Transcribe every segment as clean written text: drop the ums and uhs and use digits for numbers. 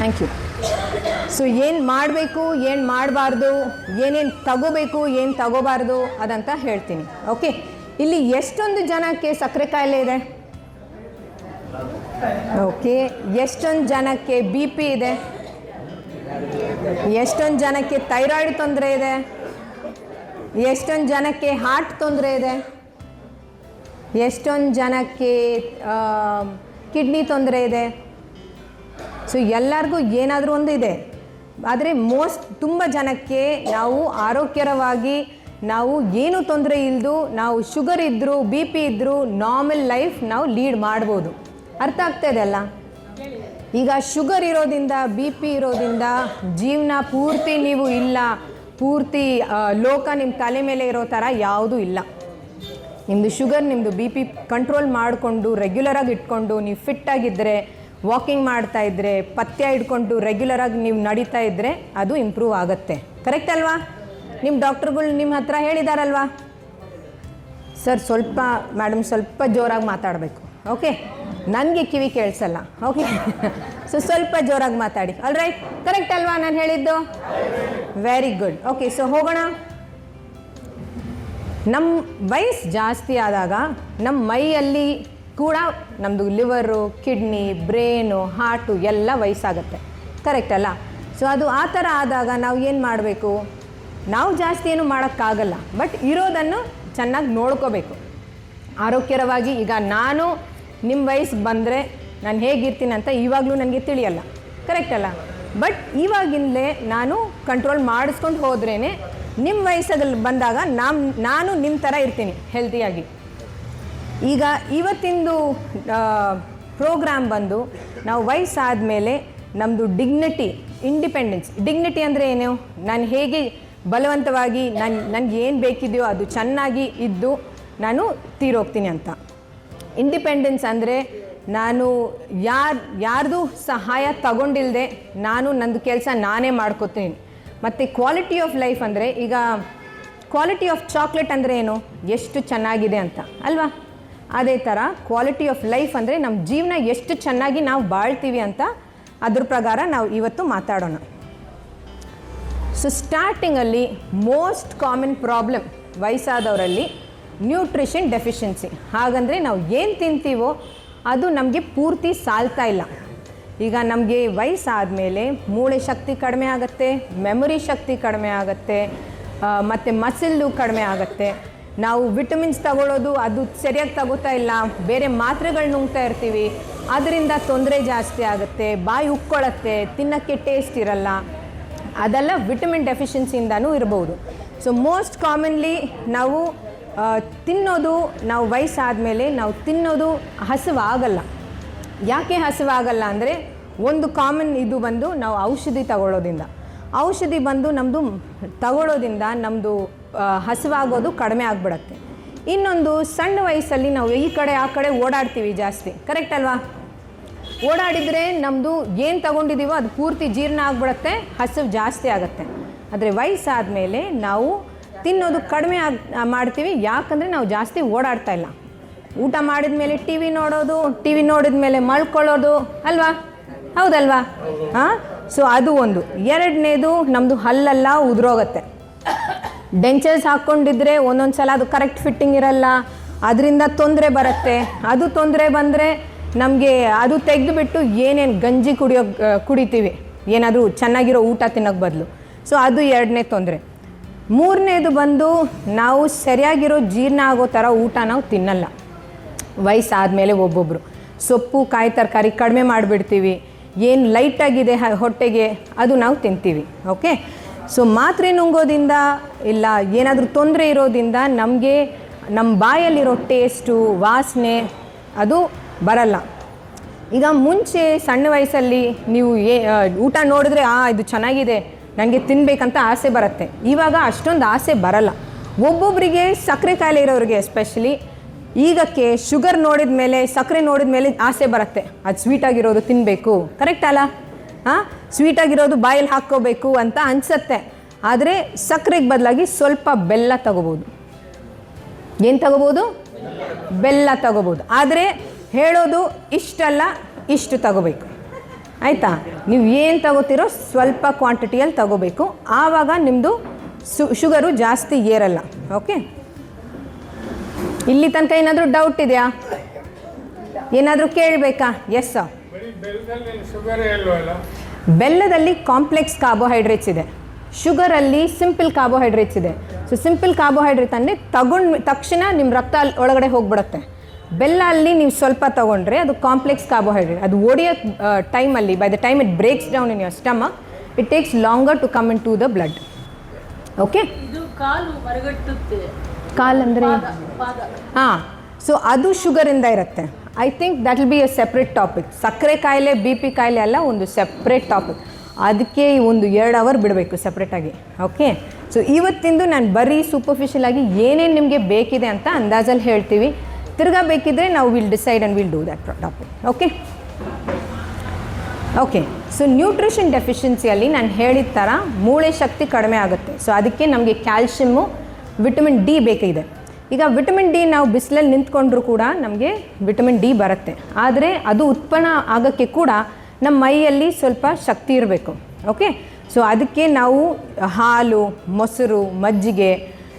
Thank you. So ಏನು ಮಾಡಬೇಕು, ಏನು ಮಾಡಬಾರ್ದು, ಏನೇನು ತಗೋಬೇಕು, ಏನು ತಗೋಬಾರ್ದು ಅದಂತ ಹೇಳ್ತೀನಿ. ಓಕೆ, ಇಲ್ಲಿ ಎಷ್ಟೊಂದು ಜನಕ್ಕೆ ಸಕ್ಕರೆ ಕಾಯಿಲೆ ಇದೆ? ಓಕೆ, ಎಷ್ಟೊಂದು ಜನಕ್ಕೆ ಬಿ ಪಿ ಇದೆ? ಎಷ್ಟೊಂದು ಜನಕ್ಕೆ ಥೈರಾಯ್ಡ್ ತೊಂದರೆ ಇದೆ? ಎಷ್ಟೊಂದು ಜನಕ್ಕೆ ಹಾರ್ಟ್ ತೊಂದರೆ ಇದೆ? ಎಷ್ಟೊಂದು ಜನಕ್ಕೆ ಕಿಡ್ನಿ ತೊಂದರೆ ಇದೆ? ಸೊ ಎಲ್ಲರಿಗೂ ಏನಾದರೂ ಒಂದು ಇದೆ. ಆದರೆ ತುಂಬ ಜನಕ್ಕೆ ನಾವು ಆರೋಗ್ಯಕರವಾಗಿ ನಾವು ಏನೂ ತೊಂದರೆ ಇಲ್ಲದು, ನಾವು ಶುಗರ್ ಇದ್ದರೂ ಬಿ ಪಿ ಇದ್ದರೂ ನಾರ್ಮಲ್ ಲೈಫ್ ನಾವು ಲೀಡ್ ಮಾಡ್ಬೋದು. ಅರ್ಥ ಆಗ್ತಾ ಇದೆ ಅಲ್ಲ? ಈಗ ಶುಗರ್ ಇರೋದ್ರಿಂದ, ಬಿ ಪಿ ಇರೋದ್ರಿಂದ ಜೀವನ ಪೂರ್ತಿ ನೀವು ಇಲ್ಲ, ಪೂರ್ತಿ ಲೋಕ ನಿಮ್ಮ ತಲೆ ಮೇಲೆ ಇರೋ ಥರ ಯಾವುದೂ ಇಲ್ಲ. ನಿಮ್ಮದು ಶುಗರ್, ನಿಮ್ಮದು ಬಿ ಪಿ ಕಂಟ್ರೋಲ್ ಮಾಡಿಕೊಂಡು ರೆಗ್ಯುಲರಾಗಿ ಇಟ್ಕೊಂಡು ನೀವು ಫಿಟ್ಟಾಗಿದ್ದರೆ, ವಾಕಿಂಗ್ ಮಾಡ್ತಾ ಇದ್ದರೆ, ಪಥ್ಯ ಇಟ್ಕೊಂಡು ರೆಗ್ಯುಲರಾಗಿ ನೀವು ನಡೀತಾ ಇದ್ದರೆ ಅದು ಇಂಪ್ರೂವ್ ಆಗುತ್ತೆ. ಕರೆಕ್ಟ್ ಅಲ್ವಾ? ನಿಮ್ಮ ಡಾಕ್ಟ್ರುಗಳು ನಿಮ್ಮ ಹತ್ರ ಹೇಳಿದಾರಲ್ವಾ? ಸರ್ ಸ್ವಲ್ಪ ಮೇಡಮ್ ಸ್ವಲ್ಪ ಜೋರಾಗಿ ಮಾತಾಡಬೇಕು. ಓಕೆ, ನನಗೆ ಕಿವಿ ಕೇಳಿಸಲ್ಲ. ಓಕೆ, ಸೊ ಸ್ವಲ್ಪ ಜೋರಾಗಿ ಮಾತಾಡಿ. ಆಲ್ ರೈಟ್, ಕರೆಕ್ಟ್ ಅಲ್ವಾ ನಾನು ಹೇಳಿದ್ದು? Very good. ಓಕೆ, ಸೊ ಹೋಗೋಣ. ನಮ್ಮ ವಯಸ್ಸು ಜಾಸ್ತಿ ಆದಾಗ ನಮ್ಮ ಮೈಯಲ್ಲಿ ಕೂಡ ನಮ್ಮದು ಲಿವರು, ಕಿಡ್ನಿ, ಬ್ರೇನು, ಹಾರ್ಟು ಎಲ್ಲ ವಯಸ್ಸಾಗುತ್ತೆ. ಕರೆಕ್ಟ್ ಅಲ್ಲ? ಸೊ ಅದು ಆ ಥರ ಆದಾಗ ನಾವು ಏನು ಮಾಡಬೇಕು? ನಾವು ಜಾಸ್ತಿ ಏನು ಮಾಡೋಕ್ಕಾಗಲ್ಲ, ಬಟ್ ಇರೋದನ್ನು ಚೆನ್ನಾಗಿ ನೋಡ್ಕೋಬೇಕು ಆರೋಗ್ಯಕರವಾಗಿ. ಈಗ ನಾನು ನಿಮ್ಮ ವಯಸ್ಸಿಗೆ ಬಂದರೆ ನಾನು ಹೇಗಿರ್ತೀನಿ ಅಂತ ಇವಾಗಲೂ ನನಗೆ ತಿಳಿಯಲ್ಲ. ಕರೆಕ್ಟ್ ಅಲ್ಲ? ಬಟ್ ಇವಾಗಿಂದಲೇ ನಾನು ಕಂಟ್ರೋಲ್ ಮಾಡಿಸ್ಕೊಂಡು ಹೋದ್ರೇ ನಿಮ್ಮ ವಯಸ್ಸಲ್ಲಿ ಬಂದಾಗ ನಾನು ನಿಮ್ಮ ಥರ ಇರ್ತೀನಿ ಹೆಲ್ತಿಯಾಗಿ. ಈಗ ಇವತ್ತಿಂದು ಪ್ರೋಗ್ರಾಮ್ ಬಂದು ನಾವು ವಯಸ್ಸಾದ ಮೇಲೆ ನಮ್ಮದು ಡಿಗ್ನಿಟಿ, ಇಂಡಿಪೆಂಡೆನ್ಸ್. ಡಿಗ್ನಿಟಿ ಅಂದರೆ ಏನು? ನಾನು ಹೇಗೆ ಬಲವಂತವಾಗಿ ನನಗೆ ಏನು ಬೇಕಿದೆಯೋ ಅದು ಚೆನ್ನಾಗಿ ಇದ್ದು ನಾನು ತೀರೋಗ್ತೀನಿ ಅಂತ. ಇಂಡಿಪೆಂಡೆನ್ಸ್ ಅಂದರೆ ನಾನು ಯಾರ್ದು ಸಹಾಯ ತಗೊಂಡಿಲ್ಲದೆ ನಾನು ನಂದು ಕೆಲಸ ನಾನೇ ಮಾಡ್ಕೋತೀನಿ. ಮತ್ತು ಕ್ವಾಲಿಟಿ ಆಫ್ ಲೈಫ್ ಅಂದರೆ, ಈಗ ಕ್ವಾಲಿಟಿ ಆಫ್ ಚಾಕ್ಲೇಟ್ ಅಂದರೆ ಏನು? ಎಷ್ಟು ಚೆನ್ನಾಗಿದೆ ಅಂತ ಅಲ್ವಾ? ಅದೇ ಥರ ಕ್ವಾಲಿಟಿ ಆಫ್ ಲೈಫ್ ಅಂದರೆ ನಮ್ಮ ಜೀವನ ಎಷ್ಟು ಚೆನ್ನಾಗಿ ನಾವು ಬಾಳ್ತೀವಿ ಅಂತ, ಅದ್ರ ಪ್ರಕಾರ ನಾವು ಇವತ್ತು ಮಾತಾಡೋಣ. ಸೊ ಸ್ಟಾರ್ಟಿಂಗಲ್ಲಿ ಮೋಸ್ಟ್ ಕಾಮನ್ ಪ್ರಾಬ್ಲಮ್ ವಯಸ್ಸಾದವರಲ್ಲಿ ನ್ಯೂಟ್ರಿಷನ್ ಡೆಫಿಷಿಯನ್ಸಿ. ಹಾಗಂದರೆ ನಾವು ಏನು ತಿಂತೀವೋ ಅದು ನಮಗೆ ಪೂರ್ತಿ ಸಾಲ್ತಾ ಇಲ್ಲ. ಈಗ ನಮಗೆ ವಯಸ್ಸಾದಮೇಲೆ ಮೂಳೆ ಶಕ್ತಿ ಕಡಿಮೆ ಆಗುತ್ತೆ, ಮೆಮೊರಿ ಶಕ್ತಿ ಕಡಿಮೆ ಆಗುತ್ತೆ, ಮತ್ತು ಮಸಿಲ್ಲು ಕಡಿಮೆ ಆಗುತ್ತೆ. ನಾವು ವಿಟಮಿನ್ಸ್ ತಗೊಳ್ಳೋದು ಅದು ಸರಿಯಾಗಿ ತಗೋತಾ ಇಲ್ಲ, ಬೇರೆ ಮಾತ್ರೆಗಳು ನುಂಗ್ತಾ ಇರ್ತೀವಿ, ಅದರಿಂದ ತೊಂದರೆ ಜಾಸ್ತಿ ಆಗುತ್ತೆ, ಬಾಯಿ ಉಕ್ಕೊಳ್ಳುತ್ತೆ, ತಿನ್ನೋಕ್ಕೆ ಟೇಸ್ಟ್ ಇರಲ್ಲ. ಅದೆಲ್ಲ ವಿಟಮಿನ್ ಡೆಫಿಷಿಯನ್ಸಿಯಿಂದನೂ ಇರ್ಬೋದು. ಸೊ ಮೋಸ್ಟ್ ಕಾಮನ್ಲಿ ನಾವು ನಾವು ವಯಸ್ಸಾದಮೇಲೆ ನಾವು ತಿನ್ನೋದು ಹಸಿವಾಗಲ್ಲ. ಯಾಕೆ ಹಸಿವಾಗಲ್ಲ ಅಂದರೆ, ಒಂದು ಕಾಮನ್ ಇದು ಬಂದು ನಾವು ಔಷಧಿ ತಗೊಳ್ಳೋದ್ರಿಂದ. ಔಷಧಿ ಬಂದು ನಮ್ಮದು ತಗೊಳ್ಳೋದ್ರಿಂದ ನಮ್ಮದು ಹಸಿವಾಗೋದು ಕಡಿಮೆ ಆಗಿಬಿಡತ್ತೆ. ಇನ್ನೊಂದು, ಸಣ್ಣ ವಯಸ್ಸಲ್ಲಿ ನಾವು ಈ ಕಡೆ ಆ ಕಡೆ ಓಡಾಡ್ತೀವಿ ಜಾಸ್ತಿ. ಕರೆಕ್ಟ್ ಅಲ್ವಾ? ಓಡಾಡಿದರೆ ನಮ್ಮದು ಏನು ತಗೊಂಡಿದ್ದೀವೋ ಅದು ಪೂರ್ತಿ ಜೀರ್ಣ ಆಗಿಬಿಡತ್ತೆ, ಹಸಿವು ಜಾಸ್ತಿ ಆಗುತ್ತೆ. ಆದರೆ ವಯಸ್ಸಾದಮೇಲೆ ನಾವು ತಿನ್ನೋದು ಕಡಿಮೆ ಮಾಡ್ತೀವಿ. ಯಾಕಂದರೆ ನಾವು ಜಾಸ್ತಿ ಓಡಾಡ್ತಾ ಇಲ್ಲ. ಊಟ ಮಾಡಿದ ಮೇಲೆ ಟಿ ವಿ ನೋಡೋದು, ಟಿ ವಿ ನೋಡಿದ ಮೇಲೆ ಮಲ್ಕೊಳ್ಳೋದು ಅಲ್ವಾ? ಹೌದಲ್ವಾ? ಹಾಂ. ಸೊ ಅದು ಒಂದು. ಎರಡನೇದು, ನಮ್ಮದು ಹಲ್ಲೆಲ್ಲ ಉದುರೋಗುತ್ತೆ. ಡೆಂಚರ್ಸ್ ಹಾಕ್ಕೊಂಡಿದ್ರೆ ಒಂದೊಂದು ಸಲ ಅದು ಕರೆಕ್ಟ್ ಫಿಟ್ಟಿಂಗ್ ಇರಲ್ಲ, ಅದರಿಂದ ತೊಂದರೆ ಬರುತ್ತೆ. ಅದು ತೊಂದರೆ ಬಂದರೆ ನಮಗೆ ಅದು ತೆಗೆದುಬಿಟ್ಟು ಏನೇನು ಗಂಜಿ ಕುಡಿತೀವಿ, ಏನಾದರೂ ಚೆನ್ನಾಗಿರೋ ಊಟ ತಿನ್ನೋಕ್ಕೆ ಬದಲು. ಸೊ ಅದು ಎರಡನೇ ತೊಂದರೆ. ಮೂರನೇದು ಬಂದು, ನಾವು ಸರಿಯಾಗಿರೋ ಜೀರ್ಣ ಆಗೋ ಥರ ಊಟ ನಾವು ತಿನ್ನಲ್ಲ ವಯಸ್ಸಾದಮೇಲೆ. ಒಬ್ಬೊಬ್ಬರು ಸೊಪ್ಪು, ಕಾಯಿ, ತರಕಾರಿ ಕಡಿಮೆ ಮಾಡಿಬಿಡ್ತೀವಿ. ಏನು ಲೈಟಾಗಿದೆ ಹೊಟ್ಟೆಗೆ ಅದು ನಾವು ತಿಂತೀವಿ. ಓಕೆ. ಸೊ ಮಾತ್ರೆ ನುಂಗೋದ್ರಿಂದ ಇಲ್ಲ ಏನಾದರೂ ತೊಂದರೆ ಇರೋದ್ರಿಂದ ನಮಗೆ ನಮ್ಮ ಬಾಯಲ್ಲಿರೋ ಟೇಸ್ಟು, ವಾಸನೆ ಅದು ಬರಲ್ಲ. ಈಗ ಮುಂಚೆ ಸಣ್ಣ ವಯಸ್ಸಲ್ಲಿ ನೀವು ಊಟ ನೋಡಿದ್ರೆ ಇದು ಚೆನ್ನಾಗಿದೆ, ನನಗೆ ತಿನ್ನಬೇಕಂತ ಆಸೆ ಬರುತ್ತೆ. ಇವಾಗ ಅಷ್ಟೊಂದು ಆಸೆ ಬರಲ್ಲ. ಒಬ್ಬೊಬ್ಬರಿಗೆ ಸಕ್ಕರೆ ಕಾಯಿಲೆ ಇರೋರಿಗೆ ಎಸ್ಪೆಷಲಿ ಈಗಕ್ಕೆ ಶುಗರ್ ನೋಡಿದ ಮೇಲೆ, ಸಕ್ಕರೆ ನೋಡಿದ ಮೇಲೆ ಆಸೆ ಬರುತ್ತೆ, ಅದು ಸ್ವೀಟಾಗಿರೋದು ತಿನ್ನಬೇಕು. ಕರೆಕ್ಟ್ ಅಲ್ಲ? ಸ್ವೀಟಾಗಿರೋದು ಬಾಯಲ್ಲಿ ಹಾಕ್ಕೋಬೇಕು ಅಂತ ಅನಿಸುತ್ತೆ. ಆದರೆ ಸಕ್ಕರೆಗೆ ಬದಲಾಗಿ ಸ್ವಲ್ಪ ಬೆಲ್ಲ ತಗೋಬೋದು. ಏನು ತಗೋಬೋದು? ಬೆಲ್ಲ ತಗೋಬೋದು. ಆದರೆ ಹೇಳೋದು ಇಷ್ಟಲ್ಲ, ಇಷ್ಟು ತಗೋಬೇಕು. ಆಯಿತಾ. ನೀವು ಏನು ತಗೋತೀರೋ ಸ್ವಲ್ಪ ಕ್ವಾಂಟಿಟಿಯಲ್ಲಿ ತಗೋಬೇಕು, ಆವಾಗ ನಿಮ್ಮದು ಶುಗರು ಜಾಸ್ತಿ ಏರಲ್ಲ. ಓಕೆ, ಇಲ್ಲಿ ತನಕ ಏನಾದರೂ ಡೌಟ್ ಇದೆಯಾ, ಏನಾದರೂ ಕೇಳಬೇಕಾ? Yes sir. ಬೆಲ್ಲದಲ್ಲಿ ಕಾಂಪ್ಲೆಕ್ಸ್ ಕಾರ್ಬೋಹೈಡ್ರೇಟ್ಸ್ ಇದೆ, ಶುಗರಲ್ಲಿ ಸಿಂಪಲ್ ಕಾರ್ಬೋಹೈಡ್ರೇಟ್ಸ್ ಇದೆ. ಸೊ ಸಿಂಪಲ್ ಕಾರ್ಬೋಹೈಡ್ರೇಟ್ ಅಂದರೆ ತಗೊಂಡ ತಕ್ಷಣ ನಿಮ್ಮ ರಕ್ತ ಒಳಗಡೆ ಹೋಗ್ಬಿಡುತ್ತೆ. ಬೆಲ್ಲ ಅಲ್ಲಿ ನೀವು ಸ್ವಲ್ಪ ತೊಗೊಂಡ್ರೆ ಅದು ಕಾಂಪ್ಲೆಕ್ಸ್ ಕಾರ್ಬೋಹೈಡ್ರೇಟ್, ಅದು ಒಡೆಯೋ ಟೈಮಲ್ಲಿ by the time it breaks down in your stomach, it takes longer to come into the blood. Okay, ಕಾಲು ಅಂದರೆ ಹಾಂ, ಸೊ ಅದು ಶುಗರಿಂದ ಇರುತ್ತೆ. I think that will be a separate topic. ಸಕ್ಕರೆ ಕಾಯಿಲೆ, ಬಿ ಪಿ ಕಾಯಿಲೆ ಎಲ್ಲ ಒಂದು ಸೆಪ್ರೇಟ್ ಟಾಪಿಕ್, ಅದಕ್ಕೆ ಒಂದು 2 ಅವರ್ ಬಿಡಬೇಕು ಸಪ್ರೇಟಾಗಿ. ಓಕೆ, ಸೊ ಇವತ್ತಿಂದು ನಾನು ಬರೀ ಸೂಪರ್ಫಿಷಿಯಲ್ ಆಗಿ ಏನೇನು ನಿಮಗೆ ಬೇಕಿದೆ ಅಂತ ಅಂದಾಜಲ್ಲಿ ಹೇಳ್ತೀವಿ. ತಿರ್ಗಾ ಬೇಕಿದ್ರೆ ನಾವು will decide and will do that topic. Okay okay, so nutrition ಡೆಫಿಷಿಯನ್ಸಿಯಲ್ಲಿ ನಾನು ಹೇಳಿದ ಥರ ಮೂಳೆ ಶಕ್ತಿ ಕಡಿಮೆ ಆಗುತ್ತೆ. ಸೊ ಅದಕ್ಕೆ ನಮಗೆ ಕ್ಯಾಲ್ಶಿಯಮ್ಮು, ವಿಟಮಿನ್ ಡಿ ಬೇಕಿದೆ. ಈಗ ವಿಟಮಿನ್ ಡಿ ನಾವು ಬಿಸಿಲಲ್ಲಿ ನಿಂತ್ಕೊಂಡ್ರೂ ಕೂಡ ನಮಗೆ ವಿಟಮಿನ್ ಡಿ ಬರುತ್ತೆ, ಆದರೆ ಅದು ಉತ್ಪನ್ನ ಆಗೋಕ್ಕೆ ಕೂಡ ನಮ್ಮ ಮೈಯಲ್ಲಿ ಸ್ವಲ್ಪ ಶಕ್ತಿ ಇರಬೇಕು. ಓಕೆ, ಸೊ ಅದಕ್ಕೆ ನಾವು ಹಾಲು, ಮೊಸರು, ಮಜ್ಜಿಗೆ,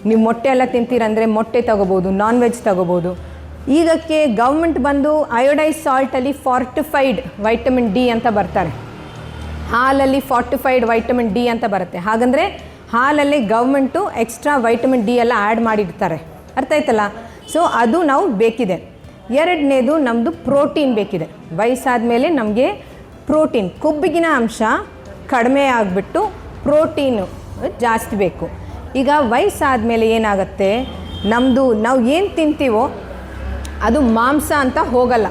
ನೀವು ಮೊಟ್ಟೆ ಎಲ್ಲ ತಿಂತೀರಂದರೆ ಮೊಟ್ಟೆ ತಗೋಬೋದು, ನಾನ್ ವೆಜ್ ತಗೋಬೋದು. ಈಗಕ್ಕೆ ಗೌರ್ಮೆಂಟ್ ಬಂದು ಅಯೋಡೈಸ್ ಸಾಲ್ಟಲ್ಲಿ ಫಾರ್ಟಿಫೈಡ್ ವೈಟಮಿನ್ ಡಿ ಅಂತ ಬರ್ತಾರೆ, ಹಾಲಲ್ಲಿ ಫಾರ್ಟಿಫೈಡ್ ವೈಟಮಿನ್ ಡಿ ಅಂತ ಬರುತ್ತೆ. ಹಾಗಂದರೆ ಹಾಲಲ್ಲಿ ಗೌರ್ಮೆಂಟು ಎಕ್ಸ್ಟ್ರಾ ವೈಟಮಿನ್ ಡಿ ಎಲ್ಲ ಆ್ಯಡ್ ಮಾಡಿರ್ತಾರೆ, ಅರ್ಥ ಆಯ್ತಲ್ಲ. ಸೊ ಅದು ನಾವು ಬೇಕಿದೆ. ಎರಡನೇದು ನಮ್ಮದು ಪ್ರೋಟೀನ್ ಬೇಕಿದೆ. ವಯಸ್ಸಾದಮೇಲೆ ನಮಗೆ ಪ್ರೋಟೀನ್, ಕೊಬ್ಬಿಗಿನ ಅಂಶ ಕಡಿಮೆ ಆಗಿಬಿಟ್ಟು ಪ್ರೋಟೀನು ಜಾಸ್ತಿ ಬೇಕು. ಈಗ ವಯಸ್ಸಾದಮೇಲೆ ಏನಾಗುತ್ತೆ, ನಾವು ಏನು ತಿಂತೀವೋ ಅದು ಮಾಂಸ ಅಂತ ಹೋಗಲ್ಲ,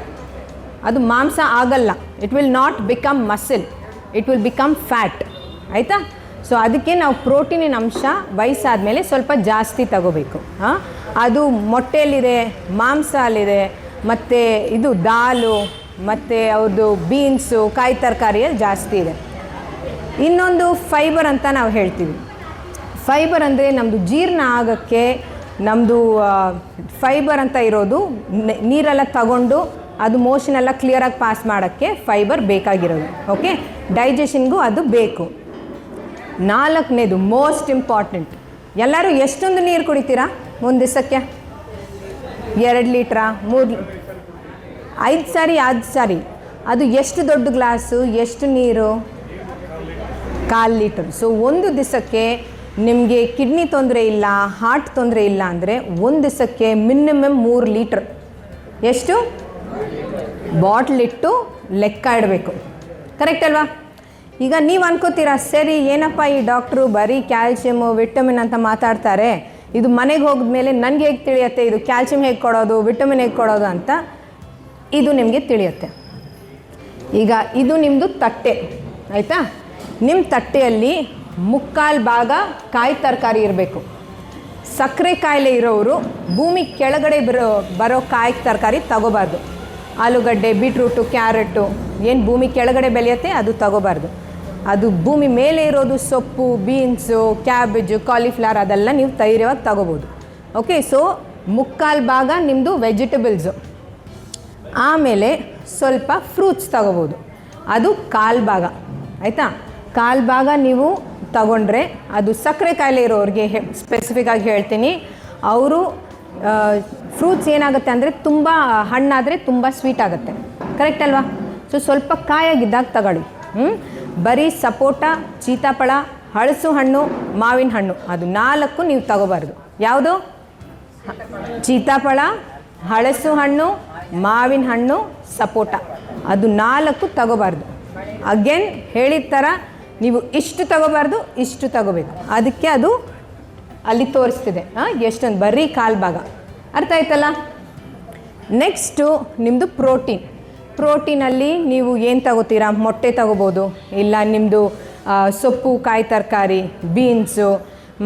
ಅದು ಮಾಂಸ ಆಗಲ್ಲ. It will not become muscle, it will become fat, ಆಯಿತಾ. ಸೊ ಅದಕ್ಕೆ ನಾವು ಪ್ರೋಟೀನಿನ ಅಂಶ ವಯಸ್ಸಾದಮೇಲೆ ಸ್ವಲ್ಪ ಜಾಸ್ತಿ ತಗೋಬೇಕು. ಅದು ಮೊಟ್ಟೆಯಲ್ಲಿದೆ, ಮಾಂಸ ಅಲ್ಲಿದೆ, ಮತ್ತು ಇದು ದಾಲು, ಮತ್ತು ಅವ್ರದ್ದು ಬೀನ್ಸು, ಕಾಯಿ ತರಕಾರಿಯಲ್ಲಿ ಜಾಸ್ತಿ ಇದೆ. ಇನ್ನೊಂದು ಫೈಬರ್ ಅಂತ ನಾವು ಹೇಳ್ತೀವಿ. ಫೈಬರ್ ಅಂದರೆ ನಮ್ಮದು ಜೀರ್ಣ ಆಗೋಕ್ಕೆ, ನಮ್ಮದು ಫೈಬರ್ ಅಂತ ಇರೋದು ನೀರೆಲ್ಲ ತಗೊಂಡು ಅದು ಮೋಷನ್ ಎಲ್ಲ ಕ್ಲಿಯರಾಗಿ ಪಾಸ್ ಮಾಡೋಕ್ಕೆ ಫೈಬರ್ ಬೇಕಾಗಿರೋದು. ಓಕೆ, ಡೈಜೆಷನ್ಗೂ ಅದು ಬೇಕು. 4ನೇದು ಮೋಸ್ಟ್ ಇಂಪಾರ್ಟೆಂಟ್, ಎಲ್ಲರೂ ಎಷ್ಟೊಂದು ನೀರು ಕುಡಿತೀರಾ ಒಂದು ದಿವಸಕ್ಕೆ? 2 ಲೀಟ್ರಾ, 3, 5 ಸಾರಿ, 6 ಸಾರಿ. ಅದು ಎಷ್ಟು ದೊಡ್ಡ ಗ್ಲಾಸು, ಎಷ್ಟು ನೀರು? 1/4 ಲೀಟರ್. ಸೊ ಒಂದು ದಿವಸಕ್ಕೆ ನಿಮಗೆ ಕಿಡ್ನಿ ತೊಂದರೆ ಇಲ್ಲ, ಹಾರ್ಟ್ ತೊಂದರೆ ಇಲ್ಲ ಅಂದರೆ ಒಂದು ದಿವಸಕ್ಕೆ ಮಿನಿಮಮ್ 3 ಲೀಟ್ರ್ ಎಷ್ಟು ಬಾಟ್ಲಿಟ್ಟು ಲೆಕ್ಕ ಇಡಬೇಕು. ಕರೆಕ್ಟ್ ಅಲ್ವಾ? ಈಗ ನೀವು ಅನ್ಕೋತೀರಾ, ಸರಿ ಏನಪ್ಪ ಈ ಡಾಕ್ಟ್ರು ಬರೀ ಕ್ಯಾಲ್ಶಿಯಮು, ವಿಟಮಿನ್ ಅಂತ ಮಾತಾಡ್ತಾರೆ, ಇದು ಮನೆಗೆ ಹೋಗಿದ್ಮೇಲೆ ನನಗೆ ಹೇಗೆ ತಿಳಿಯುತ್ತೆ ಇದು ಕ್ಯಾಲ್ಶಿಯಂ ಹೇಗೆ ಕೊಡೋದು, ವಿಟಮಿನ್ ಹೇಗೆ ಕೊಡೋದು ಅಂತ? ಇದು ನಿಮಗೆ ತಿಳಿಯುತ್ತೆ. ಈಗ ಇದು ನಿಮ್ಮದು ತಟ್ಟೆ, ಆಯಿತಾ? ನಿಮ್ಮ ತಟ್ಟೆಯಲ್ಲಿ 3/4 ಭಾಗ ಕಾಯಿ ತರಕಾರಿ ಇರಬೇಕು. ಸಕ್ಕರೆ ಕಾಯಿಲೆ ಇರೋರು ಭೂಮಿ ಕೆಳಗಡೆ ಬರೋ ಕಾಯಿ ತರಕಾರಿ ತಗೋಬಾರ್ದು. ಆಲೂಗಡ್ಡೆ, ಬೀಟ್ರೂಟು, ಕ್ಯಾರೆಟು ಏನು ಭೂಮಿ ಕೆಳಗಡೆ ಬೆಳೆಯುತ್ತೆ ಅದು ತಗೋಬಾರ್ದು. ಅದು ಭೂಮಿ ಮೇಲೆ ಇರೋದು ಸೊಪ್ಪು, ಬೀನ್ಸು, ಕ್ಯಾಬೇಜು, ಕಾಲಿಫ್ಲವರ್ ಅದೆಲ್ಲ ನೀವು ಧೈರ್ಯವಾಗಿ ತಗೋಬೋದು. ಓಕೆ, ಸೊ 3/4 ಭಾಗ ನಿಮ್ಮದು ವೆಜಿಟೇಬಲ್ಸು. ಆಮೇಲೆ ಸ್ವಲ್ಪ ಫ್ರೂಟ್ಸ್ ತಗೋಬೋದು, ಅದು 1/4 ಭಾಗ, ಆಯಿತಾ? 1/4 ಭಾಗ ನೀವು ತಗೊಂಡ್ರೆ ಅದು ಸಕ್ಕರೆ ಕಾಯಿಲೆ ಇರೋರಿಗೆ ಸ್ಪೆಸಿಫಿಕ್ಕಾಗಿ ಹೇಳ್ತೀನಿ. ಅವರು ಫ್ರೂಟ್ಸ್ ಏನಾಗುತ್ತೆ ಅಂದರೆ ತುಂಬ ಹಣ್ಣಾದರೆ ತುಂಬ ಸ್ವೀಟ್ ಆಗುತ್ತೆ, ಕರೆಕ್ಟ್ ಅಲ್ವಾ? ಸೊ ಸ್ವಲ್ಪ ಕಾಯಾಗಿದ್ದಾಗ ತಗೊಳ್ಳಿ. ಬರೀ ಸಪೋಟ, ಸೀತಾಫಲ, ಹಳಸು ಹಣ್ಣು, ಮಾವಿನ ಹಣ್ಣು ಅದು 4 ನೀವು ತಗೋಬಾರ್ದು. ಯಾವುದು? ಸೀತಾಫಲ, ಹಳಸು ಹಣ್ಣು, ಮಾವಿನ ಹಣ್ಣು, ಸಪೋಟ ಅದು 4 ತಗೋಬಾರ್ದು. ಅಗೇನ್ ಹೇಳಿದ ಥರ ನೀವು ಇಷ್ಟು ತಗೋಬಾರ್ದು, ಇಷ್ಟು ತಗೋಬೇಕು. ಅದಕ್ಕೆ ಅದು ಅಲ್ಲಿ ತೋರಿಸ್ತಿದೆ ಎಷ್ಟೊಂದು, ಬರೀ 1/4 ಭಾಗ. ಅರ್ಥ ಆಯ್ತಲ್ಲ? ನೆಕ್ಸ್ಟು ನಿಮ್ಮದು ಪ್ರೋಟೀನಲ್ಲಿ ನೀವು ಏನು ತಗೋತೀರಾ? ಮೊಟ್ಟೆ ತಗೋಬೋದು, ಇಲ್ಲ ನಿಮ್ಮದು ಸೊಪ್ಪು, ಕಾಯಿ ತರಕಾರಿ, ಬೀನ್ಸು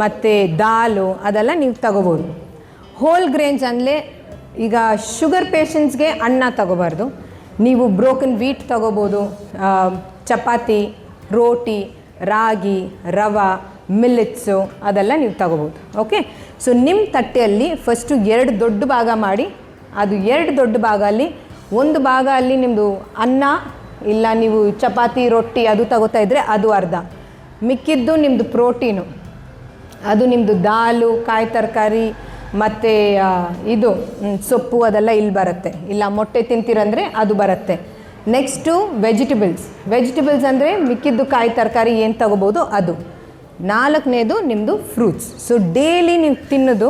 ಮತ್ತು ದಾಲು ಅದೆಲ್ಲ ನೀವು ತಗೋಬೋದು. ಹೋಲ್ ಗ್ರೇನ್ಸ್ ಅಂದರೆ ಈಗ ಶುಗರ್ ಪೇಷಂಟ್ಸ್ಗೆ ಅನ್ನ ತಗೋಬಾರ್ದು. ನೀವು ಬ್ರೋಕನ್ ವೀಟ್ ತಗೋಬೋದು, ಚಪಾತಿ, ರೋಟಿ, ರಾಗಿ, ರವೆ, ಮಿಲ್ಲೆಟ್ಸು ಅದೆಲ್ಲ ನೀವು ತಗೋಬೋದು. ಓಕೆ, ಸೊ ನಿಮ್ಮ ತಟ್ಟೆಯಲ್ಲಿ ಫಸ್ಟು 2 ದೊಡ್ಡ ಭಾಗ ಮಾಡಿ, ಅದು 2 ದೊಡ್ಡ ಭಾಗ ಅಲ್ಲಿ 1 ಭಾಗ ಅಲ್ಲಿ ನಿಮ್ಮದು ಅನ್ನ, ಇಲ್ಲ ನೀವು ಚಪಾತಿ ರೊಟ್ಟಿ ಅದು ತಗೋತಾ ಇದ್ದರೆ ಅದು ಅರ್ಧ. ಮಿಕ್ಕಿದ್ದು ನಿಮ್ಮದು ಪ್ರೋಟೀನು, ಅದು ನಿಮ್ಮದು ದಾಲು, ಕಾಯಿ ತರಕಾರಿ ಮತ್ತು ಇದು ಸೊಪ್ಪು ಅದೆಲ್ಲ ಇಲ್ಲಿ ಬರುತ್ತೆ. ಇಲ್ಲ ಮೊಟ್ಟೆ ತಿಂತೀರಂದರೆ ಅದು ಬರುತ್ತೆ. ನೆಕ್ಸ್ಟು ವೆಜಿಟೇಬಲ್ಸ್ ಅಂದರೆ ಮಿಕ್ಕಿದ್ದು ಕಾಯಿ ತರಕಾರಿ ಏನು ತಗೋಬೋದು ಅದು. 4ನೇದು ನಿಮ್ಮದು ಫ್ರೂಟ್ಸ್. ಸೊ ಡೈಲಿ ನೀವು ತಿನ್ನೋದು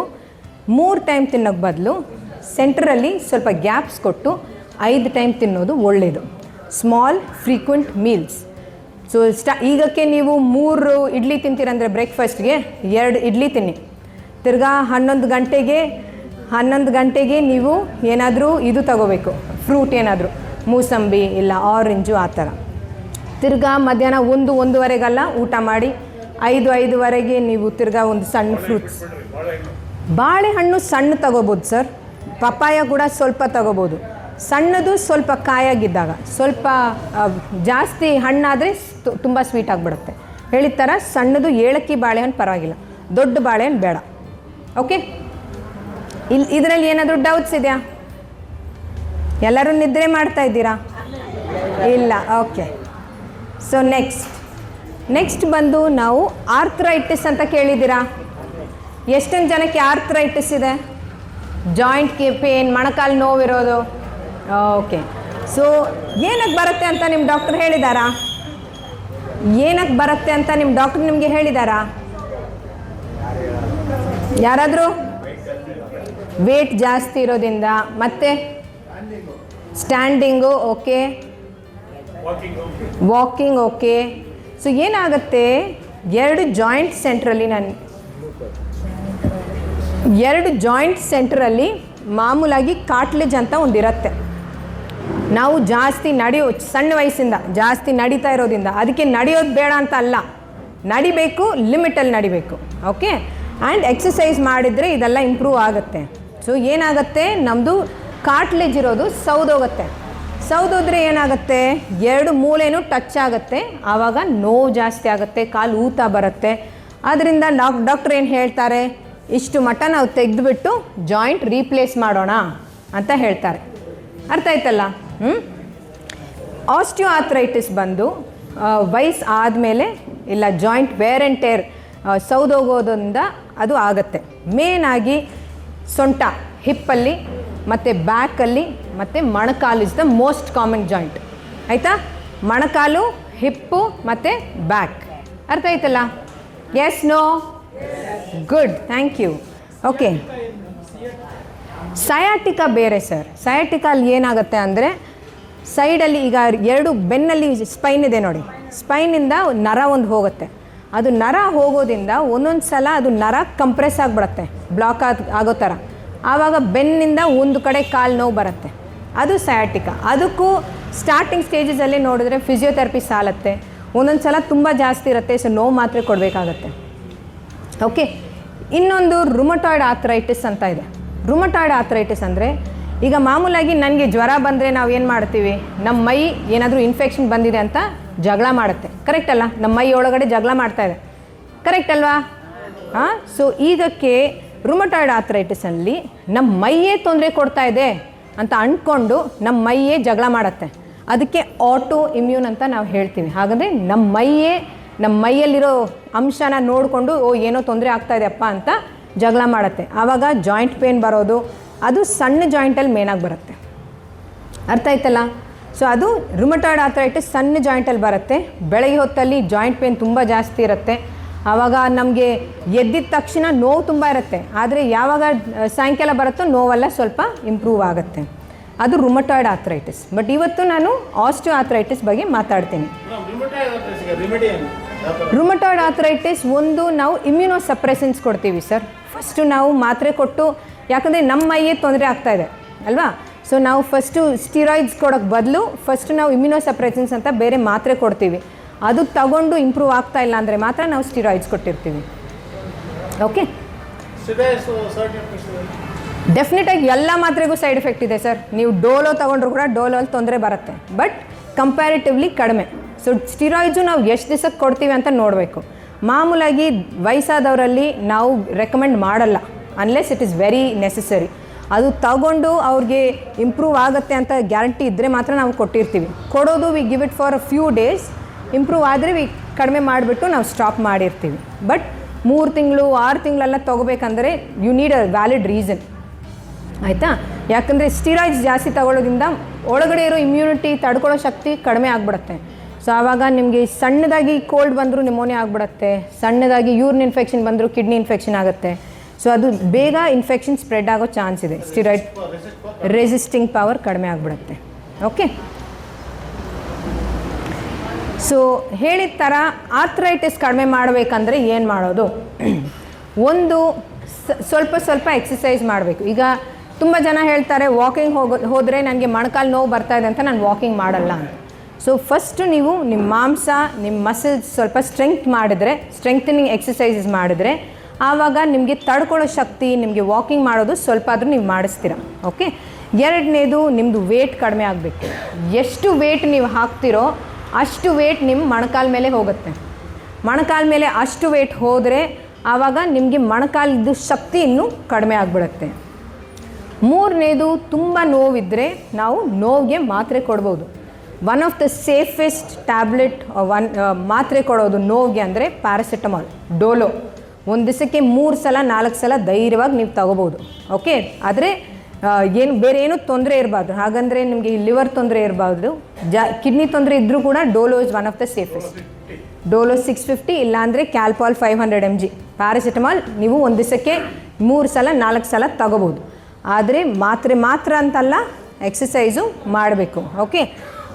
3 ಟೈಮ್ ತಿನ್ನೋಕ್ಕೆ ಬದಲು ಸೆಂಟ್ರಲ್ಲಿ ಸ್ವಲ್ಪ ಗ್ಯಾಪ್ಸ್ ಕೊಟ್ಟು 5 ಟೈಮ್ ತಿನ್ನೋದು ಒಳ್ಳೆಯದು. Small frequent meals. ಸೊ ಈಗಕ್ಕೆ ನೀವು 3 ಇಡ್ಲಿ ತಿಂತೀರಂದರೆ ಬ್ರೇಕ್ಫಾಸ್ಟ್ಗೆ 2 ಇಡ್ಲಿ ತಿನ್ನಿ. ತಿರ್ಗಾ 11 ಗಂಟೆಗೆ ನೀವು ಏನಾದರೂ ಇದು ತಗೋಬೇಕು, ಫ್ರೂಟ್ ಏನಾದರೂ ಮೂಸಂಬಿ ಇಲ್ಲ ಆರೆಂಜು ಆ ಥರ. ತಿರ್ಗಾ ಮಧ್ಯಾಹ್ನ 1-1:30ಗೆಲ್ಲ ಊಟ ಮಾಡಿ 5-5:30ಗೆ ನೀವು ತಿರ್ಗಾ ಒಂದು ಸಣ್ಣ ಫ್ರೂಟ್ಸ್. ಬಾಳೆಹಣ್ಣು ಸಣ್ಣ ತಗೋಬೋದು ಸರ್, ಪಪ್ಪಾಯ ಕೂಡ ಸ್ವಲ್ಪ ತಗೋಬೋದು. ಸಣ್ಣದು ಸ್ವಲ್ಪ ಕಾಯಾಗಿದ್ದಾಗ, ಸ್ವಲ್ಪ ಜಾಸ್ತಿ ಹಣ್ಣಾದರೆ ತುಂಬ ಸ್ವೀಟ್ ಆಗಿಬಿಡುತ್ತೆ. ಹೇಳಿದ ಥರ ಸಣ್ಣದು ಏಲಕ್ಕಿ ಬಾಳೆಹಣ್ಣು ಪರವಾಗಿಲ್ಲ, ದೊಡ್ಡ ಬಾಳೆಹಣ್ಣು ಬೇಡ. ಓಕೆ, ಇದರಲ್ಲಿ ಏನಾದರೂ ಡೌಟ್ಸ್ ಇದೆಯಾ? ಎಲ್ಲರೂ ನಿದ್ರೆ ಮಾಡ್ತಾ ಇದ್ದೀರಾ? ಇಲ್ಲ. ಓಕೆ, ಸೊ ನೆಕ್ಸ್ಟ್ ಬಂದು ನಾವು ಆರ್ಥ್ರೈಟಿಸ್ ಅಂತ ಕೇಳಿದ್ದೀರಾ? ಎಷ್ಟೊಂದು ಜನಕ್ಕೆ ಆರ್ಥ್ರೈಟಿಸ್ ಇದೆ? ಜಾಯಿಂಟ್ ಪೇನ್, ಮೊಣಕಾಲು ನೋವಿರೋದು. ಓಕೆ, ಸೊ ಏನಕ್ಕೆ ಬರುತ್ತೆ ಅಂತ ನಿಮ್ಮ ಡಾಕ್ಟರ್ ಹೇಳಿದಾರಾ? ಏನಕ್ಕೆ ಬರುತ್ತೆ ಅಂತ ನಿಮ್ಮ ಡಾಕ್ಟರ್ ನಿಮಗೆ ಹೇಳಿದಾರಾ? ಯಾರಾದರೂ? ವೇಟ್ ಜಾಸ್ತಿ ಇರೋದ್ರಿಂದ, ಮತ್ತು standing okay, walking okay. So ಏನಾಗುತ್ತೆ, 2 ಜಾಯಿಂಟ್ ಸೆಂಟ್ರಲ್ಲಿ ಮಾಮೂಲಾಗಿ ಕಾರ್ಟ್ಲೇಜ್ ಅಂತ ಒಂದಿರುತ್ತೆ. ನಾವು ಜಾಸ್ತಿ ಸಣ್ಣ ವಯಸ್ಸಿಂದ ಜಾಸ್ತಿ ನಡೀತಾ ಇರೋದ್ರಿಂದ, ಅದಕ್ಕೆ ನಡೆಯೋದು ಬೇಡ ಅಂತ ಅಲ್ಲ, ನಡಿಬೇಕು, ಲಿಮಿಟಲ್ಲಿ ನಡಿಬೇಕು. ಓಕೆ, ಆ್ಯಂಡ್ ಎಕ್ಸಸೈಸ್ ಮಾಡಿದರೆ ಇದೆಲ್ಲ ಇಂಪ್ರೂವ್ ಆಗುತ್ತೆ. ಸೊ ಏನಾಗುತ್ತೆ, ನಮ್ಮದು ಕಾರ್ಟ್ಲೇಜ್ ಇರೋದು ಸೌದೋದ್ರೆ ಏನಾಗುತ್ತೆ, 2 ಮೂಲೆನೂ ಟಚ್ ಆಗುತ್ತೆ, ಆವಾಗ ನೋವು ಜಾಸ್ತಿ ಆಗುತ್ತೆ, ಕಾಲು ಊತ ಬರುತ್ತೆ. ಆದ್ದರಿಂದ ಡಾಕ್ಟ್ರ್ ಏನು ಹೇಳ್ತಾರೆ, ಇಷ್ಟು ಮಟ್ಟ ನಾವು ತೆಗೆದುಬಿಟ್ಟು ಜಾಯಿಂಟ್ ರೀಪ್ಲೇಸ್ ಮಾಡೋಣ ಅಂತ ಹೇಳ್ತಾರೆ. ಅರ್ಥ ಆಯ್ತಲ್ಲ? ಆಸ್ಟಿಯೋ ಆರ್ಥ್ರೈಟಿಸ್ ಬಂದು ವಯಸ್ಸು ಆದಮೇಲೆ ಇಲ್ಲ ಜಾಯಿಂಟ್ ವೇರ್ ಆ್ಯಂಡ್ ಟೇರ್ ಸೌದೋಗೋದ್ರಿಂದ ಅದು ಆಗುತ್ತೆ. ಮೇನಾಗಿ ಸೊಂಟ, ಹಿಪ್ಪಲ್ಲಿ ಮತ್ತು ಬ್ಯಾಕಲ್ಲಿ ಮತ್ತು ಮೊಣಕಾಲು is the most common joint. ಆಯಿತಾ? ಮೊಣಕಾಲು, ಹಿಪ್ಪು ಮತ್ತು ಬ್ಯಾಕ್. ಅರ್ಥ ಆಯ್ತಲ್ಲ? Yes, no? Good, thank you. Okay, sciatica ಬೇರೆ ಸರ್. ಸಯಾಟಿಕಲ್ಲಿ ಏನಾಗುತ್ತೆ ಅಂದರೆ, ಸೈಡಲ್ಲಿ ಈಗ 2 ಬೆನ್ನಲ್ಲಿ ಸ್ಪೈನ್ ಇದೆ ನೋಡಿ, ಸ್ಪೈನಿಂದ ನರ ಒಂದು ಹೋಗುತ್ತೆ. ಅದು ನರ ಹೋಗೋದ್ರಿಂದ ಒಂದೊಂದು ಸಲ ಅದು ನರ ಕಂಪ್ರೆಸ್ ಆಗಿಬಿಡುತ್ತೆ, ಬ್ಲಾಕ್ ಆಗೋ ಥರ. ಆವಾಗ ಬೆನ್ನಿಂದ ಒಂದು ಕಡೆ ಕಾಲು ನೋವು ಬರುತ್ತೆ, ಅದು ಸಯಾಟಿಕಾ. ಅದಕ್ಕೂ ಸ್ಟಾರ್ಟಿಂಗ್ ಸ್ಟೇಜಸಲ್ಲಿ ನೋಡಿದ್ರೆ ಫಿಸಿಯೋಥೆರಪಿ ಸಾಲತ್ತೆ. ಒಂದೊಂದು ಸಲ ತುಂಬ ಜಾಸ್ತಿ ಇರುತ್ತೆ, ಸೊ ನೋವು ಮಾತ್ರೆ ಕೊಡಬೇಕಾಗತ್ತೆ. ಓಕೆ, ಇನ್ನೊಂದು ರುಮಟಾಯ್ಡ್ ಆರ್ಥ್ರೈಟಿಸ್ ಅಂತ ಇದೆ. ರುಮಟಾಯ್ಡ್ ಆರ್ಥ್ರೈಟಿಸ್ ಅಂದರೆ, ಈಗ ಮಾಮೂಲಾಗಿ ನನಗೆ ಜ್ವರ ಬಂದರೆ ನಾವು ಏನು ಮಾಡ್ತೀವಿ, ನಮ್ಮ ಮೈ ಏನಾದರೂ ಇನ್ಫೆಕ್ಷನ್ ಬಂದಿದೆ ಅಂತ ಜಗಳ ಮಾಡುತ್ತೆ. ಕರೆಕ್ಟ್ ಅಲ್ಲ? ನಮ್ಮ ಮೈ ಒಳಗಡೆ ಜಗಳ ಮಾಡ್ತಾ ಇದೆ, ಕರೆಕ್ಟ್ ಅಲ್ವಾ? ಹಾಂ, ಸೊ ಇದಕ್ಕೆ ರುಮಟಾಯ್ಡ್ ಆರ್ಥ್ರೈಟಿಸಲ್ಲಿ ನಮ್ಮ ಮೈಯೇ ತೊಂದರೆ ಕೊಡ್ತಾ ಇದೆ ಅಂತ ಅಂದ್ಕೊಂಡು ನಮ್ಮ ಮೈಯೇ ಜಗಳ ಮಾಡುತ್ತೆ. ಅದಕ್ಕೆ ಆಟೋ ಇಮ್ಯೂನ್ ಅಂತ ನಾವು ಹೇಳ್ತೀವಿ. ಹಾಗಾದರೆ ನಮ್ಮ ಮೈಯಲ್ಲಿರೋ ಅಂಶನ ನೋಡಿಕೊಂಡು ಏನೋ ತೊಂದರೆ ಆಗ್ತಾ ಇದೆಯಪ್ಪ ಅಂತ ಜಗಳ ಮಾಡುತ್ತೆ. ಆವಾಗ ಜಾಯಿಂಟ್ ಪೇನ್ ಬರೋದು, ಅದು ಸಣ್ಣ ಜಾಯಿಂಟಲ್ಲಿ ಮೇನಾಗಿ ಬರುತ್ತೆ. ಅರ್ಥ ಆಯ್ತಲ್ಲ? ಸೊ ಅದು ರುಮಟಾಯ್ಡ್ ಆರ್ಥ್ರೈಟಿಸ್ ಸಣ್ಣ ಜಾಯಿಂಟಲ್ಲಿ ಬರುತ್ತೆ. ಬೆಳಗ್ಗೆ ಹೊತ್ತಲ್ಲಿ ಜಾಯಿಂಟ್ ಪೇನ್ ತುಂಬ ಜಾಸ್ತಿ ಇರುತ್ತೆ. ಆವಾಗ ನಮಗೆ ಎದ್ದಿದ ತಕ್ಷಣ ನೋವು ತುಂಬ ಇರುತ್ತೆ, ಆದರೆ ಯಾವಾಗ ಸಾಯಂಕಾಲ ಬರುತ್ತೋ ನೋವೆಲ್ಲ ಸ್ವಲ್ಪ ಇಂಪ್ರೂವ್ ಆಗುತ್ತೆ. ಅದು ರುಮಟಾಯ್ಡ್ ಆರ್ಥ್ರೈಟಿಸ್. ಬಟ್ ಇವತ್ತು ನಾನು ಆಸ್ಟಿಯೋ ಆರ್ಥ್ರೈಟಿಸ್ ಬಗ್ಗೆ ಮಾತಾಡ್ತೀನಿ. ರುಮಟಾಯ್ಡ್ ಆರ್ಥ್ರೈಟಿಸ್ ಒಂದು ನಾವು ಇಮ್ಯುನೋಸಪ್ರೆಸೆನ್ಸ್ ಕೊಡ್ತೀವಿ ಸರ್. ಫಸ್ಟು ನಾವು ಮಾತ್ರೆ ಕೊಟ್ಟು, ಯಾಕಂದರೆ ನಮ್ಮ ಮೈಯೇ ತೊಂದರೆ ಆಗ್ತಾಯಿದೆ ಅಲ್ವಾ? ಸೊ ನಾವು ಫಸ್ಟು ಸ್ಟಿರಾಯ್ಡ್ಸ್ ಕೊಡೋಕ್ಕೆ ಬದಲು ಫಸ್ಟು ನಾವು ಇಮ್ಯುನೋಸಪ್ರೆಸೆನ್ಸ್ ಅಂತ ಬೇರೆ ಮಾತ್ರೆ ಕೊಡ್ತೀವಿ. ಅದು ತಗೊಂಡು ಇಂಪ್ರೂವ್ ಆಗ್ತಾ ಇಲ್ಲ ಅಂದರೆ ಮಾತ್ರ ನಾವು ಸ್ಟಿರಾಯ್ಡ್ಸ್ ಕೊಟ್ಟಿರ್ತೀವಿ. ಓಕೆ, ಡೆಫಿನೆಟಾಗಿ ಎಲ್ಲ ಮಾತ್ರೆಗೂ ಸೈಡ್ ಎಫೆಕ್ಟ್ ಇದೆ ಸರ್. ನೀವು ಡೋಲೋ ತೊಗೊಂಡ್ರು ಕೂಡ ಡೋಲೋಲ್ಲಿ ತೊಂದರೆ ಬರುತ್ತೆ, ಬಟ್ ಕಂಪ್ಯಾರಿಟಿವ್ಲಿ ಕಡಿಮೆ. ಸೊ ಸ್ಟಿರಾಯ್ಡ್ಸು ನಾವು ಎಷ್ಟು ದಿವಸಕ್ಕೆ ಕೊಡ್ತೀವಿ ಅಂತ ನೋಡಬೇಕು. ಮಾಮೂಲಾಗಿ ವಯಸ್ಸಾದವರಲ್ಲಿ ನಾವು ರೆಕಮೆಂಡ್ ಮಾಡಲ್ಲ, unless it is very necessary. ಅದು ತಗೊಂಡು ಅವ್ರಿಗೆ ಇಂಪ್ರೂವ್ ಆಗುತ್ತೆ ಅಂತ ಗ್ಯಾರಂಟಿ ಇದ್ದರೆ ಮಾತ್ರ ನಾವು ಕೊಟ್ಟಿರ್ತೀವಿ. ಕೊಡೋದು we give it for a few days, improve ಆದರೆ ವಿ ಕಡಿಮೆ ಮಾಡಿಬಿಟ್ಟು ನಾವು ಸ್ಟಾಪ್ ಮಾಡಿರ್ತೀವಿ. ಬಟ್ 3 ತಿಂಗಳು 6 ತಿಂಗಳೆಲ್ಲ ತೊಗೋಬೇಕಂದ್ರೆ you need a valid reason, ಆಯಿತಾ? ಯಾಕಂದರೆ ಸ್ಟಿರಾಯ್ಡ್ಸ್ ಜಾಸ್ತಿ ತಗೊಳ್ಳೋದ್ರಿಂದ ಒಳಗಡೆ ಇರೋ ಇಮ್ಯುನಿಟಿ ತಡ್ಕೊಳ್ಳೋ ಶಕ್ತಿ ಕಡಿಮೆ ಆಗಿಬಿಡುತ್ತೆ. ಸೊ ಆವಾಗ ನಿಮಗೆ ಸಣ್ಣದಾಗಿ ಕೋಲ್ಡ್ ಬಂದರೂ ನಿಮೋನಿಯಾ ಆಗಿಬಿಡುತ್ತೆ, ಸಣ್ಣದಾಗಿ ಯೂರಿನ್ ಇನ್ಫೆಕ್ಷನ್ ಬಂದರೂ ಕಿಡ್ನಿ ಇನ್ಫೆಕ್ಷನ್ ಆಗುತ್ತೆ. ಸೊ ಅದು ಬೇಗ ಇನ್ಫೆಕ್ಷನ್ ಸ್ಪ್ರೆಡ್ ಆಗೋ ಚಾನ್ಸ್ ಇದೆ. ಸ್ಟಿರಾಯ್ಡ್ ರೆಸಿಸ್ಟಿಂಗ್ ಪವರ್ ಕಡಿಮೆ ಆಗಿಬಿಡುತ್ತೆ. ಓಕೆ, ಸೊ ಹೇಳಿದ ಥರ ಆರ್ಥ್ರೈಟಿಸ್ ಕಡಿಮೆ ಮಾಡಬೇಕಂದ್ರೆ ಏನು ಮಾಡೋದು? ಒಂದು ಸ್ವಲ್ಪ ಎಕ್ಸಸೈಸ್ ಮಾಡಬೇಕು. ಈಗ ತುಂಬ ಜನ ಹೇಳ್ತಾರೆ ವಾಕಿಂಗ್ ಹೋದರೆ ನನಗೆ ಮೊಣಕಾಲು ನೋವು ಬರ್ತಾಯಿದೆ ಅಂತ ನಾನು ವಾಕಿಂಗ್ ಮಾಡಲ್ಲ ಅಂತ. ಸೊ ಫಸ್ಟು ನೀವು ನಿಮ್ಮ ಮಾಂಸ, ನಿಮ್ಮ ಮಸಲ್ಸ್ ಸ್ವಲ್ಪ ಸ್ಟ್ರೆಂಗ್ತನಿಂಗ್ ಎಕ್ಸಸೈಸಸ್ ಮಾಡಿದ್ರೆ ಆವಾಗ ನಿಮಗೆ ತಡ್ಕೊಳ್ಳೋ ಶಕ್ತಿ, ನಿಮಗೆ ವಾಕಿಂಗ್ ಮಾಡೋದು ಸ್ವಲ್ಪ ಆದರೂ ನೀವು ಮಾಡಿಸ್ತೀರ. ಓಕೆ, ಎರಡನೇದು ನಿಮ್ಮದು ವೇಟ್ ಕಡಿಮೆ ಆಗಬೇಕು. ಎಷ್ಟು ವೇಟ್ ನೀವು ಹಾಕ್ತಿರೋ ಅಷ್ಟು ವೇಟ್ ನಿಮ್ಮ ಮೊಣಕಾಲ ಮೇಲೆ ಹೋಗುತ್ತೆ. ಮೊಣಕಾಲ ಮೇಲೆ ಅಷ್ಟು ವೇಟ್ ಹೋದರೆ ಆವಾಗ ನಿಮಗೆ ಮೊಣಕಾಲಿದ್ದು ಶಕ್ತಿ ಇನ್ನೂ ಕಡಿಮೆ ಆಗಿಬಿಡುತ್ತೆ. ಮೂರನೇದು ತುಂಬ ನೋವಿದ್ದರೆ ನಾವು ನೋವಿಗೆ ಮಾತ್ರೆ ಕೊಡ್ಬೋದು. One of the safest tablet ಮಾತ್ರೆ ಕೊಡೋದು ನೋವಿಗೆ ಅಂದರೆ ಪ್ಯಾರಾಸಿಟಮಾಲ್, ಡೋಲೋ. ಒಂದು ದಿವಸಕ್ಕೆ 3 ಸಲ 4 ಸಲ ಧೈರ್ಯವಾಗಿ ನೀವು ತಗೋಬೋದು. ಓಕೆ, ಆದರೆ ಬೇರೆ ಏನೂ ತೊಂದರೆ ಇರಬಾರ್ದು. ಹಾಗಂದರೆ ನಿಮಗೆ ಲಿವರ್ ತೊಂದರೆ ಇರಬಾರ್ದು, ಕಿಡ್ನಿ ತೊಂದರೆ ಇದ್ದರೂ ಕೂಡ Dolo is one of the safest. Dolo 650 ಇಲ್ಲಾಂದರೆ ಕ್ಯಾಲ್ಪಾಲ್ 500 mg ಪ್ಯಾರಾಸಿಟಮಾಲ್ ನೀವು ಒಂದು ದಿವಸಕ್ಕೆ 3 ಸಲ 4 ಸಲ ತಗೋಬೋದು. ಆದರೆ ಮಾತ್ರೆ ಮಾತ್ರ ಅಂತಲ್ಲ, ಎಕ್ಸಸೈಸು ಮಾಡಬೇಕು. ಓಕೆ,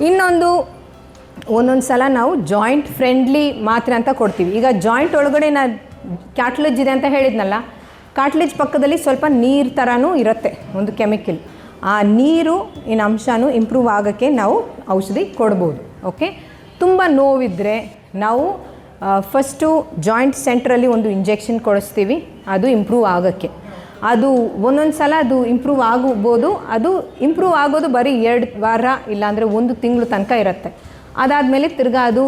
ಇನ್ನೊಂದು ಒಂದೊಂದು ಸಲ ನಾವು ಜಾಯಿಂಟ್ ಫ್ರೆಂಡ್ಲಿ ಮಾತ್ರೆ ಅಂತ ಕೊಡ್ತೀವಿ. ಈಗ ಜಾಯಿಂಟ್ ಒಳಗಡೆ ಕ್ಯಾಟ್ಲೇಜ್ ಇದೆ ಅಂತ ಹೇಳಿದ್ನಲ್ಲ, ಕಾರ್ಟ್ಲೇಜ್ ಪಕ್ಕದಲ್ಲಿ ಸ್ವಲ್ಪ ನೀರು ಥರನೂ ಇರುತ್ತೆ, ಒಂದು ಕೆಮಿಕಲ್. ಆ ನೀರು ಅಂಶನೂ ಇಂಪ್ರೂವ್ ಆಗೋಕ್ಕೆ ನಾವು ಔಷಧಿ ಕೊಡ್ಬೋದು. ಓಕೆ, ತುಂಬ ನೋವಿದ್ದರೆ ನಾವು ಫಸ್ಟು ಜಾಯಿಂಟ್ ಸೆಂಟ್ರಲ್ಲಿ ಒಂದು ಇಂಜೆಕ್ಷನ್ ಕೊಡಿಸ್ತೀವಿ, ಅದು ಇಂಪ್ರೂವ್ ಆಗೋಕ್ಕೆ. ಅದು ಒಂದೊಂದು ಸಲ ಅದು ಇಂಪ್ರೂವ್ ಆಗ್ಬೋದು. ಅದು ಇಂಪ್ರೂವ್ ಆಗೋದು ಬರೀ 2 ವಾರ ಇಲ್ಲಾಂದರೆ 1 ತಿಂಗಳು ತನಕ ಇರುತ್ತೆ. ಅದಾದಮೇಲೆ ತಿರ್ಗಾ ಅದು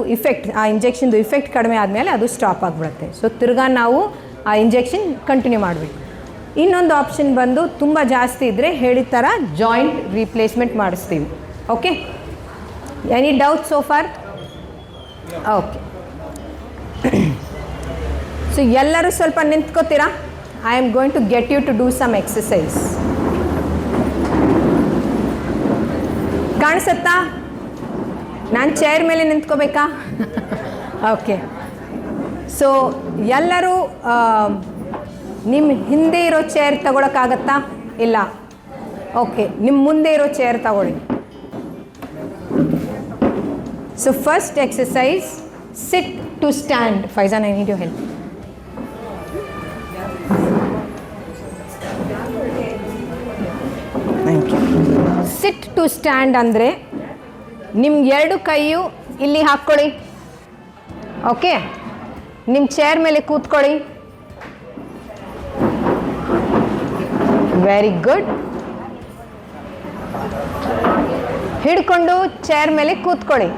ಆ ಇಂಜೆಕ್ಷನ್ದು ಇಫೆಕ್ಟ್ ಕಡಿಮೆ ಆದಮೇಲೆ ಅದು ಸ್ಟಾಪ್ ಆಗಿಬಿಡುತ್ತೆ. ಸೊ ತಿರ್ಗಾ ನಾವು ಆ ಇಂಜೆಕ್ಷನ್ ಕಂಟಿನ್ಯೂ ಮಾಡಬೇಕು. ಇನ್ನೊಂದು ಆಪ್ಷನ್ ಬಂದು ತುಂಬ ಜಾಸ್ತಿ ಇದ್ದರೆ ಹೇಳಿದ ಥರ ಜಾಯಿಂಟ್ ರೀಪ್ಲೇಸ್ಮೆಂಟ್ ಮಾಡಿಸ್ತೀವಿ. Okay, any doubt so far? Okay, so ಎಲ್ಲರೂ ಸ್ವಲ್ಪ ನಿಂತ್ಕೋತೀರಾ? I am going to get you to do some exercise. ಕಾಣಿಸುತ್ತಾ? ನಾನು ಚೇರ್ ಮೇಲೆ ನಿಂತ್ಕೋಬೇಕಾ? ಓಕೆ, ಸೊ ಎಲ್ಲರೂ ನಿಮ್ಮ ಹಿಂದೆ ಇರೋ ಚೇರ್ ತಗೊಳಕ್ಕಾಗತ್ತಾ? ಇಲ್ಲ. ಓಕೆ, ನಿಮ್ಮ ಮುಂದೆ ಇರೋ ಚೇರ್ ತಗೊಳ್ಳಿ. So first exercise, sit to stand. Faizan, I need you help. Thank you. Sit to stand ಅಂದರೆ ನಿಮ್ಮ 2 ಕೈಯು ಇಲ್ಲಿ ಹಾಕ್ಕೊಳ್ಳಿ. ಓಕೆ, ನಿಮ್ಮ ಚೇರ್ ಮೇಲೆ ಕೂತ್ಕೊಳ್ಳಿ. Very good. ಹಿಡ್ಕೊಂಡು ಚೇರ್ ಮೇಲೆ ಕೂತ್ಕೊಳ್ಳಿ.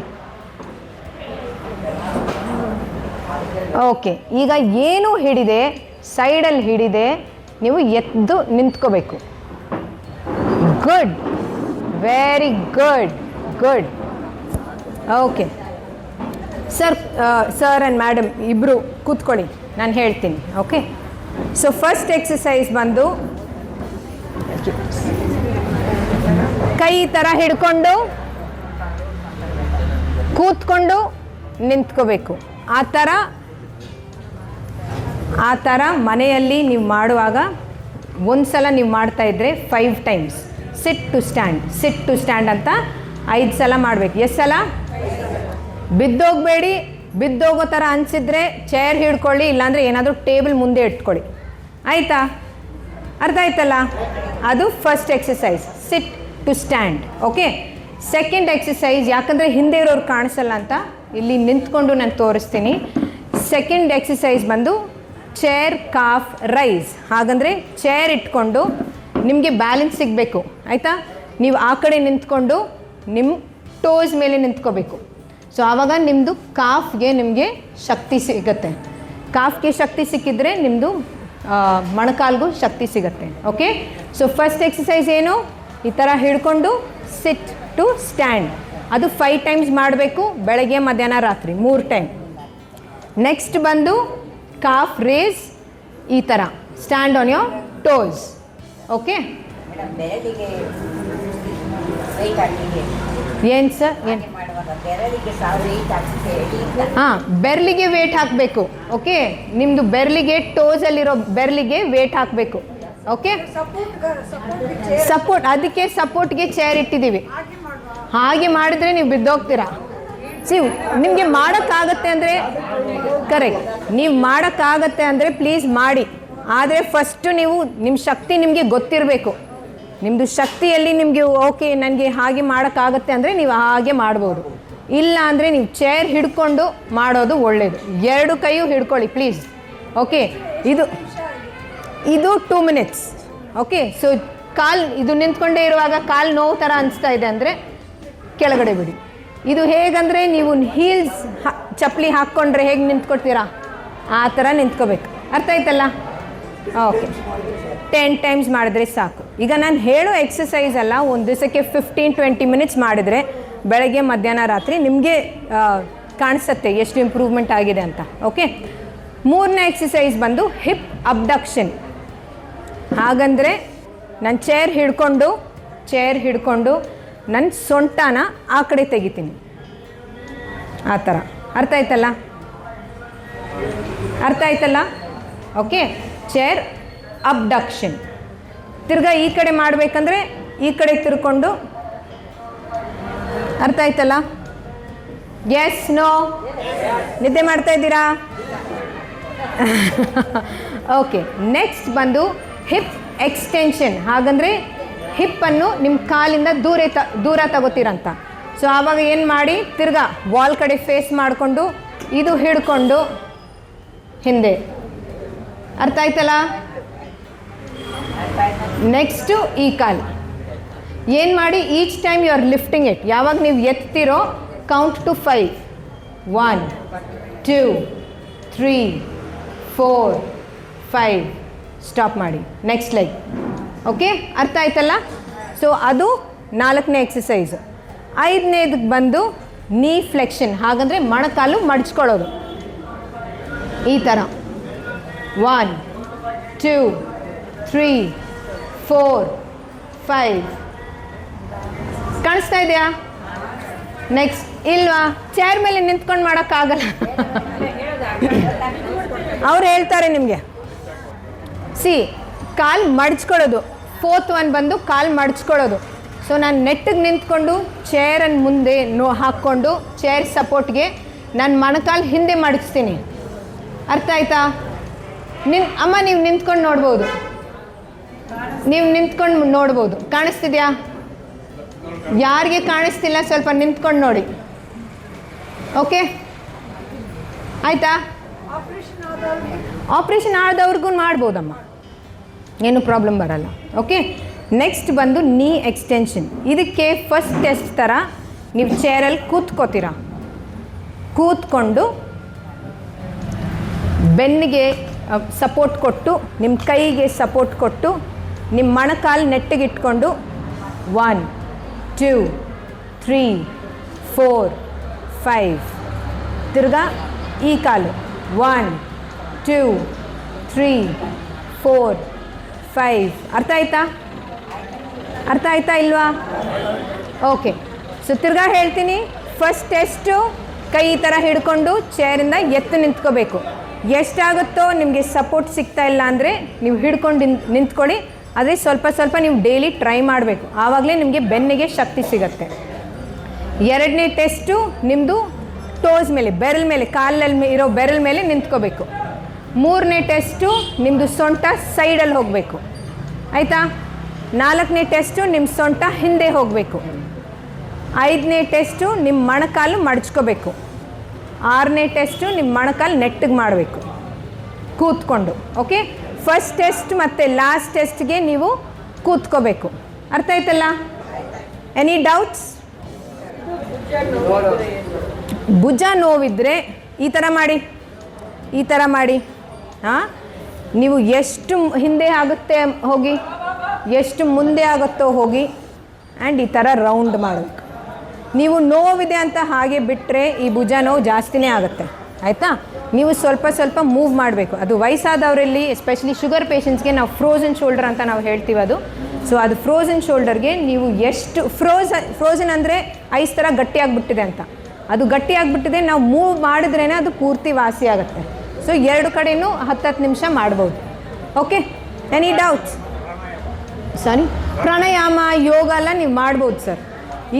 ಓಕೆ, ಈಗ ಏನು ಹಿಡಿದೆ, ಸೈಡಲ್ಲಿ ಹಿಡಿದೆ ನೀವು ಎದ್ದು ನಿಂತ್ಕೋಬೇಕು. Good, very good, good. Okay, sir and madam ಇಬ್ಬರು ಕೂತ್ಕೊಳ್ಳಿ, ನಾನು ಹೇಳ್ತೀನಿ. ಓಕೆ, ಸೊ ಫಸ್ಟ್ ಎಕ್ಸಸೈಸ್ ಬಂದು ಕೈ ಥರ ಹಿಡ್ಕೊಂಡು ಕೂತ್ಕೊಂಡು ನಿಂತ್ಕೋಬೇಕು. ಆ ಥರ ಮನೆಯಲ್ಲಿ ನೀವು ಮಾಡುವಾಗ ಒಂದು ಸಲ ನೀವು ಮಾಡ್ತಾಯಿದ್ರೆ 5 ಟೈಮ್ಸ್ ಸಿಟ್ ಟು ಸ್ಟ್ಯಾಂಡ್ ಅಂತ 5 ಸಲ ಮಾಡಬೇಕು. ಎಷ್ಟು ಸಲ? ಬಿದ್ದೋಗಬೇಡಿ. ಬಿದ್ದೋಗೋ ಥರ ಅನಿಸಿದ್ರೆ ಚೇರ್ ಹಿಡ್ಕೊಳ್ಳಿ, ಇಲ್ಲಾಂದರೆ ಏನಾದರೂ ಟೇಬಲ್ ಮುಂದೆ ಇಟ್ಕೊಳ್ಳಿ. ಆಯಿತಾ? ಅರ್ಥ ಆಯ್ತಲ್ಲ? ಅದು first exercise, sit to stand. Okay, second exercise, ಯಾಕಂದರೆ ಹಿಂದೆ ಇರೋರು ಕಾಣಿಸಲ್ಲ ಅಂತ ಇಲ್ಲಿ ನಿಂತ್ಕೊಂಡು ನಾನು ತೋರಿಸ್ತೀನಿ. ಸೆಕೆಂಡ್ ಎಕ್ಸಸೈಸ್ ಬಂದು ಚೇರ್ ಕಾಫ್ ರೈಸ್. ಹಾಗಂದರೆ ಚೇರ್ ಇಟ್ಕೊಂಡು ನಿಮಗೆ ಬ್ಯಾಲೆನ್ಸ್ ಸಿಗಬೇಕು. ಆಯಿತಾ? ನೀವು ಆ ಕಡೆ ನಿಂತ್ಕೊಂಡು ನಿಮ್ಮ ಟೋಸ್ ಮೇಲೆ ನಿಂತ್ಕೋಬೇಕು. ಸೊ ಆವಾಗ ನಿಮ್ಮದು ಕಾಫ್ಗೆ ನಿಮಗೆ ಶಕ್ತಿ ಸಿಗುತ್ತೆ. ಕಾಫ್ಗೆ ಶಕ್ತಿ ಸಿಕ್ಕಿದ್ರೆ ನಿಮ್ಮದು ಮೊಣಕಾಲ್ಗೂ ಶಕ್ತಿ ಸಿಗುತ್ತೆ. ಓಕೆ, ಸೊ ಫಸ್ಟ್ ಎಕ್ಸಸೈಸ್ ಏನು, ಈ ಥರ ಹಿಡ್ಕೊಂಡು ಸಿಟ್ ಟು ಸ್ಟ್ಯಾಂಡ್, ಅದು 5 ಟೈಮ್ಸ್ ಮಾಡಬೇಕು, ಬೆಳಗ್ಗೆ ಮಧ್ಯಾಹ್ನ ರಾತ್ರಿ 3 ಟೈಮ್. ನೆಕ್ಸ್ಟ್ ಬಂದು ಕಾಫ್ ರೇಸ್, ಈ ಥರ stand on your toes. Okay, ಏನು ಸರ್, ಏನು ಹಾಂ, ಬೆರಳಿಗೆ ವೇಟ್ ಹಾಕಬೇಕು. ಓಕೆ, ನಿಮ್ಮದು ಬೆರಳಿಗೆ ಟೋಸಲ್ಲಿರೋ ಬೆರಳಿಗೆ ವೇಟ್ ಹಾಕಬೇಕು. ಓಕೆ, ಸಪೋರ್ಟ್, ಅದಕ್ಕೆ ಸಪೋರ್ಟ್ಗೆ ಚೇರ್ ಇಟ್ಟಿದ್ದೀವಿ. ಹಾಗೆ ಮಾಡಿದ್ರೆ ನೀವು ಬಿದ್ದೋಗ್ತೀರಾ. ನಿಮಗೆ ಮಾಡೋಕ್ಕಾಗತ್ತೆ ಅಂದರೆ ಕರೆಕ್ಟ್, ನೀವು ಮಾಡೋಕ್ಕಾಗತ್ತೆ ಅಂದರೆ ಪ್ಲೀಸ್ ಮಾಡಿ. ಆದರೆ ಫಸ್ಟು ನೀವು ನಿಮ್ಮ ಶಕ್ತಿ ನಿಮಗೆ ಗೊತ್ತಿರಬೇಕು. ನಿಮ್ಮದು ಶಕ್ತಿಯಲ್ಲಿ ನಿಮಗೆ ಓಕೆ ನನಗೆ ಹಾಗೆ ಮಾಡೋಕ್ಕಾಗತ್ತೆ ಅಂದರೆ ನೀವು ಹಾಗೆ ಮಾಡ್ಬೋದು. ಇಲ್ಲ ಅಂದರೆ ನೀವು ಚೇರ್ ಹಿಡ್ಕೊಂಡು ಮಾಡೋದು ಒಳ್ಳೆಯದು. 2 ಕೈಯೂ ಹಿಡ್ಕೊಳ್ಳಿ ಪ್ಲೀಸ್. ಓಕೆ, ಇದು 2 ಮಿನಿಟ್ಸ್. ಓಕೆ, ಸೊ ಕಾಲು ಇದು ನಿಂತ್ಕೊಂಡೇ ಇರುವಾಗ ಕಾಲು ನೋವು ಥರ ಅನಿಸ್ತಾ ಇದೆ ಅಂದರೆ ಕೆಳಗಡೆ ಬಿಡಿ. ಇದು ಹೇಗಂದರೆ ನೀವು ಹೀಲ್ಸ್ ಚಪ್ಪಲಿ ಹಾಕ್ಕೊಂಡ್ರೆ ಹೇಗೆ ನಿಂತ್ಕೊಳ್ತೀರಾ ಆ ಥರ ನಿಂತ್ಕೋಬೇಕು. ಅರ್ಥ ಆಯ್ತಲ್ಲ? ಓಕೆ, 10 ಟೈಮ್ಸ್ ಮಾಡಿದ್ರೆ ಸಾಕು. ಈಗ ನಾನು ಹೇಳೋ ಎಕ್ಸಸೈಸ್ ಅಲ್ಲ, ಒಂದು ದಿವಸಕ್ಕೆ 15-20 ಮಿನಿಟ್ಸ್ ಮಾಡಿದರೆ ಬೆಳಗ್ಗೆ ಮಧ್ಯಾಹ್ನ ರಾತ್ರಿ ನಿಮಗೆ ಕಾಣಿಸುತ್ತೆ ಎಷ್ಟು ಇಂಪ್ರೂವ್ಮೆಂಟ್ ಆಗಿದೆ ಅಂತ. ಓಕೆ, 3ನೇ ಎಕ್ಸಸೈಸ್ ಬಂದು ಹಿಪ್ ಅಬ್ಡಕ್ಷನ್. ಹಾಗಂದರೆ ನಾನು ಚೇರ್ ಹಿಡ್ಕೊಂಡು ನನ್ನ ಸೊಂಟನ ಆ ಕಡೆ ತೆಗಿತೀನಿ, ಆ ಥರ. ಅರ್ಥ ಆಯ್ತಲ್ಲ? Okay, chair abduction. ತಿರ್ಗಾ ಈ ಕಡೆ ಮಾಡಬೇಕಂದ್ರೆ ಈ ಕಡೆ ತಿರ್ಕೊಂಡು. ಅರ್ಥ ಆಯ್ತಲ್ಲ? ಎಸ್, ನೋ, ನಿದ್ದೆ ಮಾಡ್ತಾ ಇದ್ದೀರಾ? ಓಕೆ, ನೆಕ್ಸ್ಟ್ ಬಂದು ಹಿಪ್ ಎಕ್ಸ್ಟೆನ್ಷನ್. ಹಾಗಂದರೆ ಹಿಪ್ಪನ್ನು ನಿಮ್ಮ ಕಾಲಿಂದ ದೂರ ತಗೋತೀರಂತ. ಸೊ ಆವಾಗ ಏನು ಮಾಡಿ, ತಿರ್ಗಾ ವಾಲ್ ಕಡೆ ಫೇಸ್ ಮಾಡಿಕೊಂಡು ಇದು ಹಿಡ್ಕೊಂಡು ಹಿಂದೆ. ಅರ್ಥ ಆಯ್ತಲ್ಲ? ನೆಕ್ಸ್ಟು ಈ ಕಾಲು ಏನು ಮಾಡಿ, each time you are lifting it. ಯಾವಾಗ ನೀವು ಎತ್ತೀರೋ ಕೌಂಟ್ ಟು 5, 1, 2, 3, 4, 5, ಸ್ಟಾಪ್ ಮಾಡಿ. Next leg. ಓಕೆ, ಅರ್ಥ ಆಯ್ತಲ್ಲ? ಸೊ ಅದು 4ನೇ ಎಕ್ಸಸೈಸ್. 5ನೇದು ಬಂದು ನೀ ಫ್ಲೆಕ್ಷನ್. ಹಾಗಂದರೆ ಮೊಣಕಾಲು ಮಡಚ್ಕೊಳ್ಳೋದು ಈ ಥರ. 1, 2, 3, 4, 5. ಕಾಣಿಸ್ತಾ ಇದೆಯಾ? ನೆಕ್ಸ್ಟ್ ಇಲ್ವಾ? ಚೇರ್ ಮೇಲೆ ನಿಂತ್ಕೊಂಡು ಮಾಡೋಕ್ಕಾಗಲ್ಲ. ಅವ್ರು ಹೇಳ್ತಾರೆ ನಿಮಗೆ. ಕಾಲು ಮಡಚ್ಕೊಳ್ಳೋದು. 4th ಒನ್ ಬಂದು ಕಾಲು ಮಡಚ್ಕೊಳ್ಳೋದು. ಸೊ ನಾನು ನೆಟ್ಟಿಗೆ ನಿಂತ್ಕೊಂಡು ಚೇರನ್ನು ಮುಂದೆ ಹಾಕ್ಕೊಂಡು ಚೇರ್ ಸಪೋರ್ಟ್ಗೆ ನಾನು ಮೊಣಕಾಲು ಹಿಂದೆ ಮಡಚ್ತೀನಿ. ಅರ್ಥ ಆಯ್ತಾ? ಅಮ್ಮ ನೀವು ನಿಂತ್ಕೊಂಡು ನೋಡ್ಬೋದು. ಕಾಣಿಸ್ತಿದ್ಯಾ? ಯಾರಿಗೆ ಕಾಣಿಸ್ತಿಲ್ಲ ಸ್ವಲ್ಪ ನಿಂತ್ಕೊಂಡು ನೋಡಿ. ಓಕೆ, ಆಯಿತಾ? ಆಪ್ರೇಷನ್ ಆದವ್ರಿಗೂ ಮಾಡ್ಬೋದಮ್ಮ, ಏನು ಪ್ರಾಬ್ಲಮ್ ಬರಲ್ಲ. ಓಕೆ, ನೆಕ್ಸ್ಟ್ ಬಂದು ನೀ ಎಕ್ಸ್ಟೆನ್ಷನ್. ಇದಕ್ಕೆ ಫಸ್ಟ್ ಟೆಸ್ಟ್ ಥರ ನೀವು ಚೇರಲ್ಲಿ ಕೂತ್ಕೊಂಡು ಬೆನ್ನಿಗೆ ಸಪೋರ್ಟ್ ಕೊಟ್ಟು, ನಿಮ್ಮ ಕೈಗೆ ಸಪೋರ್ಟ್ ಕೊಟ್ಟು, ನಿಮ್ಮ ಮೊಣಕಾಲು ನೆಟ್ಟಿಗಿಟ್ಕೊಂಡು 1, 2, 3, 4, 5. ತಿರ್ಗಾ ಈ ಕಾಲು 1, 2, 3, 4, 5. ಅರ್ಥ ಆಯ್ತಾ ಇಲ್ವಾ? ಓಕೆ, ಸೊ ತಿರ್ಗಾ ಹೇಳ್ತೀನಿ. ಫಸ್ಟ್ ಟೆಸ್ಟು ಕೈ ಈ ಥರ ಹಿಡ್ಕೊಂಡು ಚೇರಿಂದ ಎತ್ತು ನಿಂತ್ಕೋಬೇಕು. ಎಷ್ಟಾಗುತ್ತೋ ನಿಮಗೆ ಸಪೋರ್ಟ್ ಸಿಗ್ತಾ ಇಲ್ಲ ಅಂದರೆ ನೀವು ಹಿಡ್ಕೊಂಡು ನಿಂತ್ಕೊಳ್ಳಿ. ಆದರೆ ಸ್ವಲ್ಪ ನೀವು ಡೈಲಿ ಟ್ರೈ ಮಾಡಬೇಕು, ಆವಾಗಲೇ ನಿಮಗೆ ಬೆನ್ನಿಗೆ ಶಕ್ತಿ ಸಿಗುತ್ತೆ. 2ನೇ ಟೆಸ್ಟು ನಿಮ್ಮದು ಟೋಸ್ ಮೇಲೆ, ಬೆರಳ ಮೇಲೆ, ಕಾಲಲ್ಲಿ ಇರೋ ಬೆರಳ ಮೇಲೆ ನಿಂತ್ಕೋಬೇಕು. 3ನೇ ಟೆಸ್ಟು ನಿಮ್ಮದು ಸೊಂಟ ಸೈಡಲ್ಲಿ ಹೋಗಬೇಕು. ಆಯಿತಾ? 4ನೇ ಟೆಸ್ಟು ನಿಮ್ಮ ಸೊಂಟ ಹಿಂದೆ ಹೋಗಬೇಕು. 5ನೇ ಟೆಸ್ಟು ನಿಮ್ಮ ಮೊಣಕಾಲು ಮಡಚ್ಕೋಬೇಕು. 6ನೇ ಟೆಸ್ಟು ನಿಮ್ಮ ಮೊಣಕಾಲು ನೆಟ್ಟಿಗೆ ಮಾಡಬೇಕು ಕೂತ್ಕೊಂಡು. ಓಕೆ, ಫಸ್ಟ್ ಟೆಸ್ಟ್ ಮತ್ತು ಲಾಸ್ಟ್ ಟೆಸ್ಟ್ಗೆ ನೀವು ಕೂತ್ಕೋಬೇಕು. ಅರ್ಥ ಆಯ್ತಲ್ಲ? Any doubts? ಭುಜ ನೋವಿದ್ರೆ ಈ ಥರ ಮಾಡಿ. ಹಾಂ, ನೀವು ಎಷ್ಟು ಹಿಂದೆ ಆಗುತ್ತೆ ಹೋಗಿ, ಎಷ್ಟು ಮುಂದೆ ಆಗುತ್ತೋ ಹೋಗಿ, ಆ್ಯಂಡ್ ಈ ಥರ ರೌಂಡ್ ಮಾಡಬೇಕು. ನೀವು ನೋವಿದೆ ಅಂತ ಹಾಗೆ ಬಿಟ್ಟರೆ ಈ ಭುಜ ನೋವು ಜಾಸ್ತಿನೇ ಆಗುತ್ತೆ, ಆಯಿತಾ? ನೀವು ಸ್ವಲ್ಪ ಸ್ವಲ್ಪ ಮೂವ್ ಮಾಡಬೇಕು. ಅದು ವಯಸ್ಸಾದವರಲ್ಲಿ ಎಸ್ಪೆಷಲಿ ಶುಗರ್ ಪೇಷಂಟ್ಸ್ಗೆ ನಾವು ಫ್ರೋಝನ್ ಶೋಲ್ಡರ್ ಅಂತ ನಾವು ಹೇಳ್ತೀವಿ ಅದು. ಸೊ ಅದು ಫ್ರೋಝನ್ ಶೋಲ್ಡರ್ಗೆ ನೀವು ಎಷ್ಟು ಫ್ರೋಝನ್ ಅಂದರೆ ಐಸ್ ಥರ ಗಟ್ಟಿಯಾಗಿಬಿಟ್ಟಿದೆ ಅಂತ, ಅದು ಗಟ್ಟಿಯಾಗಿಬಿಟ್ಟಿದೆ, ನಾವು ಮೂವ್ ಮಾಡಿದ್ರೇ ಅದು ಪೂರ್ತಿ ವಾಸಿ ಆಗುತ್ತೆ. ಸೊ 2 ಕಡೆಯೂ 10 ನಿಮಿಷ ಮಾಡ್ಬೋದು. Okay, any doubts? ಸರಿ, ಪ್ರಾಣಾಯಾಮ ಯೋಗ ಎಲ್ಲ ನೀವು ಮಾಡ್ಬೋದು ಸರ್,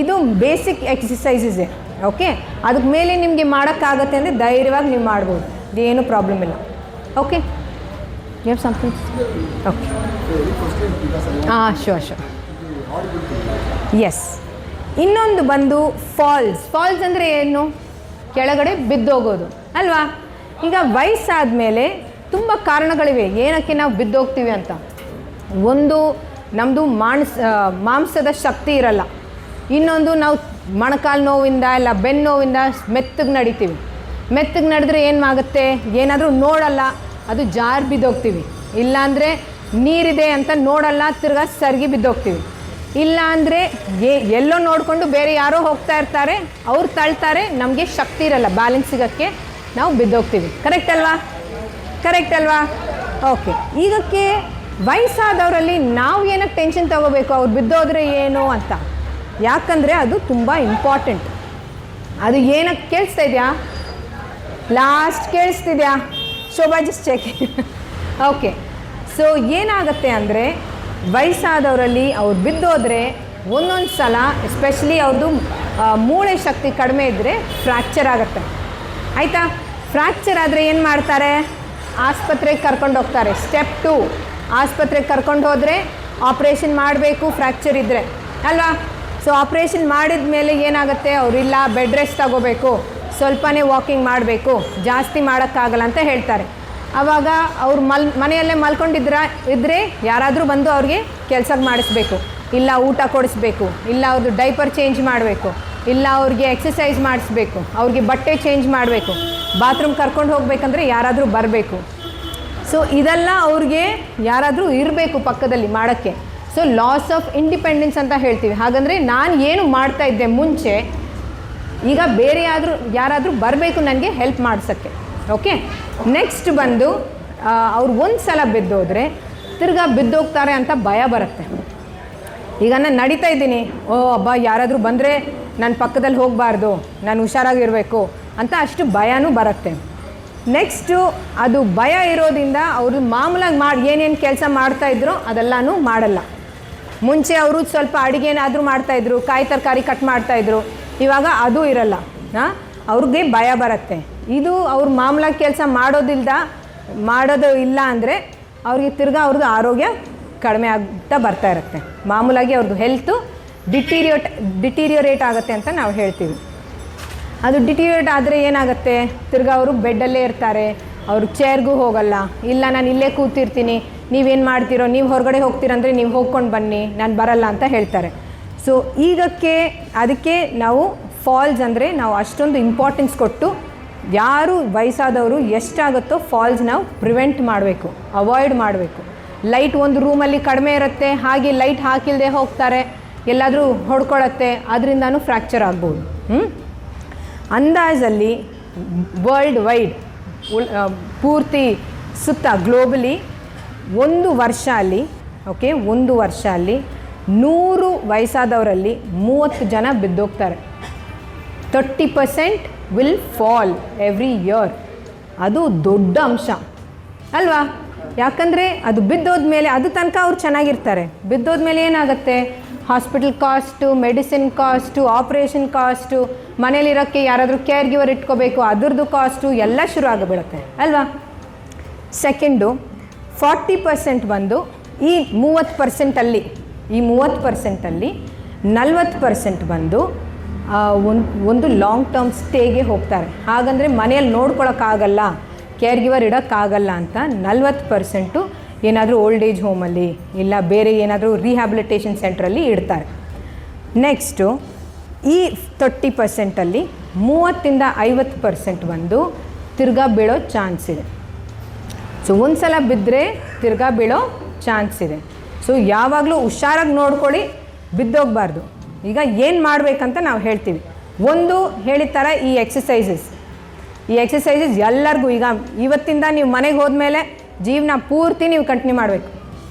ಇದು ಬೇಸಿಕ್ ಎಕ್ಸಸೈಸಸ್ಸೇ. ಓಕೆ, ಅದಕ್ಕೆ ಮೇಲೆ ನಿಮಗೆ ಮಾಡೋಕ್ಕಾಗತ್ತೆ ಅಂದರೆ ಧೈರ್ಯವಾಗಿ ನೀವು ಮಾಡ್ಬೋದು, ಏನು ಪ್ರಾಬ್ಲಮ್ ಇಲ್ಲ. Okay, you have something? Okay, ಹಾಂ, ಶೋರ್. ಎಸ್, ಇನ್ನೊಂದು ಬಂದು ಫಾಲ್ಸ್ ಅಂದರೆ ಏನು? ಕೆಳಗಡೆ ಬಿದ್ದೋಗೋದು ಅಲ್ವಾ? ಈಗ ವಯಸ್ಸಾದ ತುಂಬ ಕಾರಣಗಳಿವೆ ಏನಕ್ಕೆ ನಾವು ಬಿದ್ದೋಗ್ತೀವಿ ಅಂತ. ಒಂದು, ನಮ್ಮದು ಮಾಂಸದ ಶಕ್ತಿ ಇರಲ್ಲ. ಇನ್ನೊಂದು, ನಾವು ಮೊಣಕಾಲು ನೋವಿಂದ ಇಲ್ಲ ಬೆನ್ನು ನೋವಿಂದ ಮೆತ್ತಗೆ ನಡಿತೀವಿ. ಮೆತ್ತಗೆ ನಡೆದ್ರೆ ಏನಾಗುತ್ತೆ, ಏನಾದರೂ ನೋಡಲ್ಲ, ಅದು ಜಾರಿ ಬಿದ್ದೋಗ್ತೀವಿ. ಇಲ್ಲಾಂದರೆ ನೀರಿದೆ ಅಂತ ನೋಡಲ್ಲ, ತಿರ್ಗಾ ಸರಿಗಿ ಬಿದ್ದೋಗ್ತೀವಿ. ಇಲ್ಲ ಅಂದರೆ ಎಲ್ಲೋ ನೋಡಿಕೊಂಡು ಬೇರೆ ಯಾರೋ ಹೋಗ್ತಾ ಇರ್ತಾರೆ, ಅವ್ರು ತಳ್ತಾರೆ, ನಮಗೆ ಶಕ್ತಿ ಇರಲ್ಲ ಬ್ಯಾಲೆನ್ಸ್ ಸಿಗೋಕ್ಕೆ, ನಾವು ಬಿದ್ದೋಗ್ತೀವಿ. ಕರೆಕ್ಟ್ ಅಲ್ವಾ? ಓಕೆ, ಈಗಕ್ಕೆ ವಯಸ್ಸಾದವರಲ್ಲಿ ನಾವು ಏನಕ್ಕೆ ಟೆನ್ಷನ್ ತೊಗೋಬೇಕು ಅವ್ರು ಬಿದ್ದೋದ್ರೆ ಏನು ಅಂತ? ಯಾಕಂದರೆ ಅದು ತುಂಬ ಇಂಪಾರ್ಟೆಂಟ್. ಅದು ಏನಕ್ಕೆ ಕೇಳಿಸ್ತಾ ಇದೆಯಾ? ಲಾಸ್ಟ್ ಕೇಳಿಸ್ತಿದ್ಯಾ? Shobha just check. Okay, so ಏನಾಗುತ್ತೆ ಅಂದರೆ ವಯಸ್ಸಾದವರಲ್ಲಿ ಅವ್ರು ಬಿದ್ದೋದ್ರೆ ಒಂದೊಂದು ಸಲ ಎಸ್ಪೆಷಲಿ ಅವ್ರದ್ದು ಮೂಳೆ ಶಕ್ತಿ ಕಡಿಮೆ ಇದ್ದರೆ ಫ್ರ್ಯಾಕ್ಚರ್ ಆಗುತ್ತೆ, ಆಯಿತಾ? ಫ್ರ್ಯಾಕ್ಚರ್ ಆದರೆ ಏನು ಮಾಡ್ತಾರೆ? ಆಸ್ಪತ್ರೆಗೆ ಕರ್ಕೊಂಡು ಹೋಗ್ತಾರೆ. ಸ್ಟೆಪ್ 2, ಆಸ್ಪತ್ರೆಗೆ ಕರ್ಕೊಂಡು ಹೋದರೆ ಆಪ್ರೇಷನ್ ಮಾಡಬೇಕು ಫ್ರ್ಯಾಕ್ಚರ್ ಇದ್ದರೆ ಅಲ್ವಾ? ಸೊ ಆಪ್ರೇಷನ್ ಮಾಡಿದ ಮೇಲೆ ಏನಾಗುತ್ತೆ, ಅವರಿಲ್ಲ ಬೆಡ್ ರೆಸ್ಟ್ ತಗೋಬೇಕು, ಸ್ವಲ್ಪನೇ ವಾಕಿಂಗ್ ಮಾಡಬೇಕು, ಜಾಸ್ತಿ ಮಾಡೋಕ್ಕಾಗಲ್ಲ ಅಂತ ಹೇಳ್ತಾರೆ. ಆವಾಗ ಅವ್ರು ಮನೆಯಲ್ಲೇ ಇದ್ದರೆ ಯಾರಾದರೂ ಬಂದು ಅವ್ರಿಗೆ ಕೆಲಸ ಮಾಡಿಸ್ಬೇಕು, ಇಲ್ಲ ಊಟ ಕೊಡಿಸ್ಬೇಕು, ಇಲ್ಲ ಅವ್ರದ್ದು ಡೈಪರ್ ಚೇಂಜ್ ಮಾಡಬೇಕು, ಇಲ್ಲ ಅವ್ರಿಗೆ ಎಕ್ಸಸೈಸ್ ಮಾಡಿಸ್ಬೇಕು, ಅವ್ರಿಗೆ ಬಟ್ಟೆ ಚೇಂಜ್ ಮಾಡಬೇಕು, ಬಾತ್ರೂಮ್ ಕರ್ಕೊಂಡು ಹೋಗಬೇಕಂದ್ರೆ ಯಾರಾದರೂ ಬರಬೇಕು. ಸೊ ಇದೆಲ್ಲ ಅವ್ರಿಗೆ ಯಾರಾದರೂ ಇರಬೇಕು ಪಕ್ಕದಲ್ಲಿ ಮಾಡೋಕ್ಕೆ. ಸೊ ಲಾಸ್ ಆಫ್ ಇಂಡಿಪೆಂಡೆನ್ಸ್ ಅಂತ ಹೇಳ್ತೀವಿ. ಹಾಗಂದರೆ ನಾನು ಏನು ಮಾಡ್ತಾಯಿದ್ದೆ ಮುಂಚೆ, ಈಗ ಬೇರೆ ಯಾರಾದರೂ ಬರಬೇಕು ನನಗೆ ಹೆಲ್ಪ್ ಮಾಡ್ಸೋಕ್ಕೆ. ಓಕೆ, ನೆಕ್ಸ್ಟ್ ಬಂದು ಅವ್ರು ಒಂದು ಸಲ ಬಿದ್ದೋದ್ರೆ ತಿರ್ಗಾ ಬಿದ್ದೋಗ್ತಾರೆ ಅಂತ ಭಯ ಬರುತ್ತೆ. ಈಗ ನಾನು ನಡೀತಾ ಇದ್ದೀನಿ, ಅಬ್ಬಾ ಯಾರಾದರೂ ಬಂದರೆ ನನ್ನ ಪಕ್ಕದಲ್ಲಿ ಹೋಗಬಾರ್ದು, ನಾನು ಹುಷಾರಾಗಿರಬೇಕು ಅಂತ ಅಷ್ಟು ಭಯನೂ ಬರುತ್ತೆ. ನೆಕ್ಸ್ಟು ಅದು ಭಯ ಇರೋದ್ರಿಂದ ಅವರು ಮಾಮೂಲಾಗಿ ಏನೇನು ಕೆಲಸ ಮಾಡ್ತಾಯಿದ್ರು ಅದೆಲ್ಲನೂ ಮಾಡಲ್ಲ. ಮುಂಚೆ ಅವರು ಸ್ವಲ್ಪ ಅಡುಗೆನಾದರೂ ಮಾಡ್ತಾಯಿದ್ರು, ಕಾಯಿ ತರಕಾರಿ ಕಟ್ ಮಾಡ್ತಾಯಿದ್ರು, ಇವಾಗ ಅದು ಇರಲ್ಲ. ಅವ್ರಿಗೆ ಭಯ ಬರುತ್ತೆ. ಇದು ಅವ್ರು ಮಾಮೂಲಾಗಿ ಕೆಲಸ ಮಾಡೋದು ಇಲ್ಲ ಅಂದರೆ ಅವ್ರಿಗೆ ತಿರ್ಗಾ ಅವ್ರದ್ದು ಆರೋಗ್ಯ ಕಡಿಮೆ ಆಗ್ತಾ ಬರ್ತಾ ಇರುತ್ತೆ. ಮಾಮೂಲಾಗಿ ಅವ್ರದ್ದು ಹೆಲ್ತು ಡಿಟೀರಿಯೋರೇಟ್ ಆಗುತ್ತೆ ಅಂತ ನಾವು ಹೇಳ್ತೀವಿ. ಅದು ಡಿಟೀರಿಯೋರೇಟ್ ಆದರೆ ಏನಾಗುತ್ತೆ, ತಿರ್ಗಾ ಅವರು ಬೆಡ್ಡಲ್ಲೇ ಇರ್ತಾರೆ, ಅವರು ಚೇರ್ಗೂ ಹೋಗಲ್ಲ, ಇಲ್ಲ ನಾನು ಇಲ್ಲೇ ಕೂತಿರ್ತೀನಿ, ನೀವೇನು ಮಾಡ್ತೀರೋ, ನೀವು ಹೊರಗಡೆ ಹೋಗ್ತೀರಂದರೆ ನೀವು ಹೋಗ್ಕೊಂಡು ಬನ್ನಿ, ನಾನು ಬರಲ್ಲ ಅಂತ ಹೇಳ್ತಾರೆ. ಸೊ ಅದಕ್ಕೆ ನಾವು ಫಾಲ್ಸ್ ಅಂದರೆ ನಾವು ಅಷ್ಟೊಂದು ಇಂಪಾರ್ಟೆನ್ಸ್ ಕೊಟ್ಟು ಯಾರು ವಯಸ್ಸಾದವರು ಎಷ್ಟಾಗುತ್ತೋ ಫಾಲ್ಸ್ ನಾವು ಪ್ರಿವೆಂಟ್ ಮಾಡಬೇಕು, ಅವಾಯ್ಡ್ ಮಾಡಬೇಕು. ಲೈಟ್ ಒಂದು ರೂಮಲ್ಲಿ ಕಡಿಮೆ ಇರುತ್ತೆ, ಹಾಗೆ ಲೈಟ್ ಹಾಕಿಲ್ಲದೆ ಹೋಗ್ತಾರೆ, ಎಲ್ಲಾದರೂ ಹೊಡ್ಕೊಳ್ಳುತ್ತೆ, ಅದರಿಂದನೂ ಫ್ರ್ಯಾಕ್ಚರ್ ಆಗ್ಬೋದು. ಅಂದಾಜಲ್ಲಿ ವರ್ಲ್ಡ್ ವೈಡ್ ಪೂರ್ತಿ ಸುತ್ತ ಗ್ಲೋಬಲಿ ಒಂದು ವರ್ಷ ಅಲ್ಲಿ 100 ವಯಸ್ಸಾದವರಲ್ಲಿ 30 ಜನ ಬಿದ್ದೋಗ್ತಾರೆ. 30% ವಿಲ್ ಫಾಲ್ ಎವ್ರಿ ಇಯರ್. ಅದು ದೊಡ್ಡ ಅಂಶ ಅಲ್ವಾ? ಯಾಕಂದರೆ ಅದು ಬಿದ್ದೋದ್ಮೇಲೆ ಅದು ತನಕ ಅವ್ರು ಚೆನ್ನಾಗಿರ್ತಾರೆ, ಬಿದ್ದೋದ್ಮೇಲೆ ಏನಾಗುತ್ತೆ, hospital cost, medicine cost, operation cost, ಮನೇಲಿರೋಕ್ಕೆ ಯಾರಾದರೂ ಕೇರ್ ಗಿವರ್ ಇಟ್ಕೋಬೇಕು, ಅದ್ರದ್ದು ಕಾಸ್ಟು ಎಲ್ಲ ಶುರು ಆಗಿಬಿಡುತ್ತೆ ಅಲ್ವಾ? ಸೆಕೆಂಡು 40% ಬಂದು ಈ 30%ಅಲ್ಲಿ 40% ಬಂದು ಒಂದು ಲಾಂಗ್ ಟರ್ಮ್ ಸ್ಟೇಗೆ ಹೋಗ್ತಾರೆ. ಹಾಗಂದರೆ ಮನೆಯಲ್ಲಿ ನೋಡ್ಕೊಳಕ್ಕಾಗಲ್ಲ, ಕೇರ್ ಗಿವರ್ ಇಡೋಕ್ಕಾಗಲ್ಲ ಅಂತ 40% ಏನಾದರೂ ಓಲ್ಡ್ ಏಜ್ ಹೋಮಲ್ಲಿ ಇಲ್ಲ ಬೇರೆ ಏನಾದರೂ ರಿಹ್ಯಾಬಿಲಿಟೇಷನ್ ಸೆಂಟ್ರಲ್ಲಿ ಇಡ್ತಾರೆ. ನೆಕ್ಸ್ಟು ಈ 30%ಅಲ್ಲಿ 30-50% ಬಂದು ತಿರ್ಗಾ ಬೀಳೋ ಚಾನ್ಸ್ ಇದೆ. ಸೊ ಒಂದು ಸಲ ಬಿದ್ದರೆ ತಿರ್ಗಾ ಬೀಳೋ ಚಾನ್ಸ್ ಇದೆ. ಸೊ ಯಾವಾಗಲೂ ಹುಷಾರಾಗಿ ನೋಡ್ಕೊಳ್ಳಿ, ಬಿದ್ದೋಗಬಾರ್ದು. ಈಗ ಏನು ಮಾಡಬೇಕಂತ ನಾವು ಹೇಳ್ತೀವಿ. ಒಂದು ಹೇಳಿದ ಥರ ಈ ಎಕ್ಸಸೈಸಸ್ ಎಲ್ಲರಿಗೂ ಈಗ ಇವತ್ತಿಂದ ನೀವು ಮನೆಗೆ ಹೋದ್ಮೇಲೆ ಜೀವನ ಪೂರ್ತಿ ನೀವು ಕಂಟಿನ್ಯೂ ಮಾಡಬೇಕು.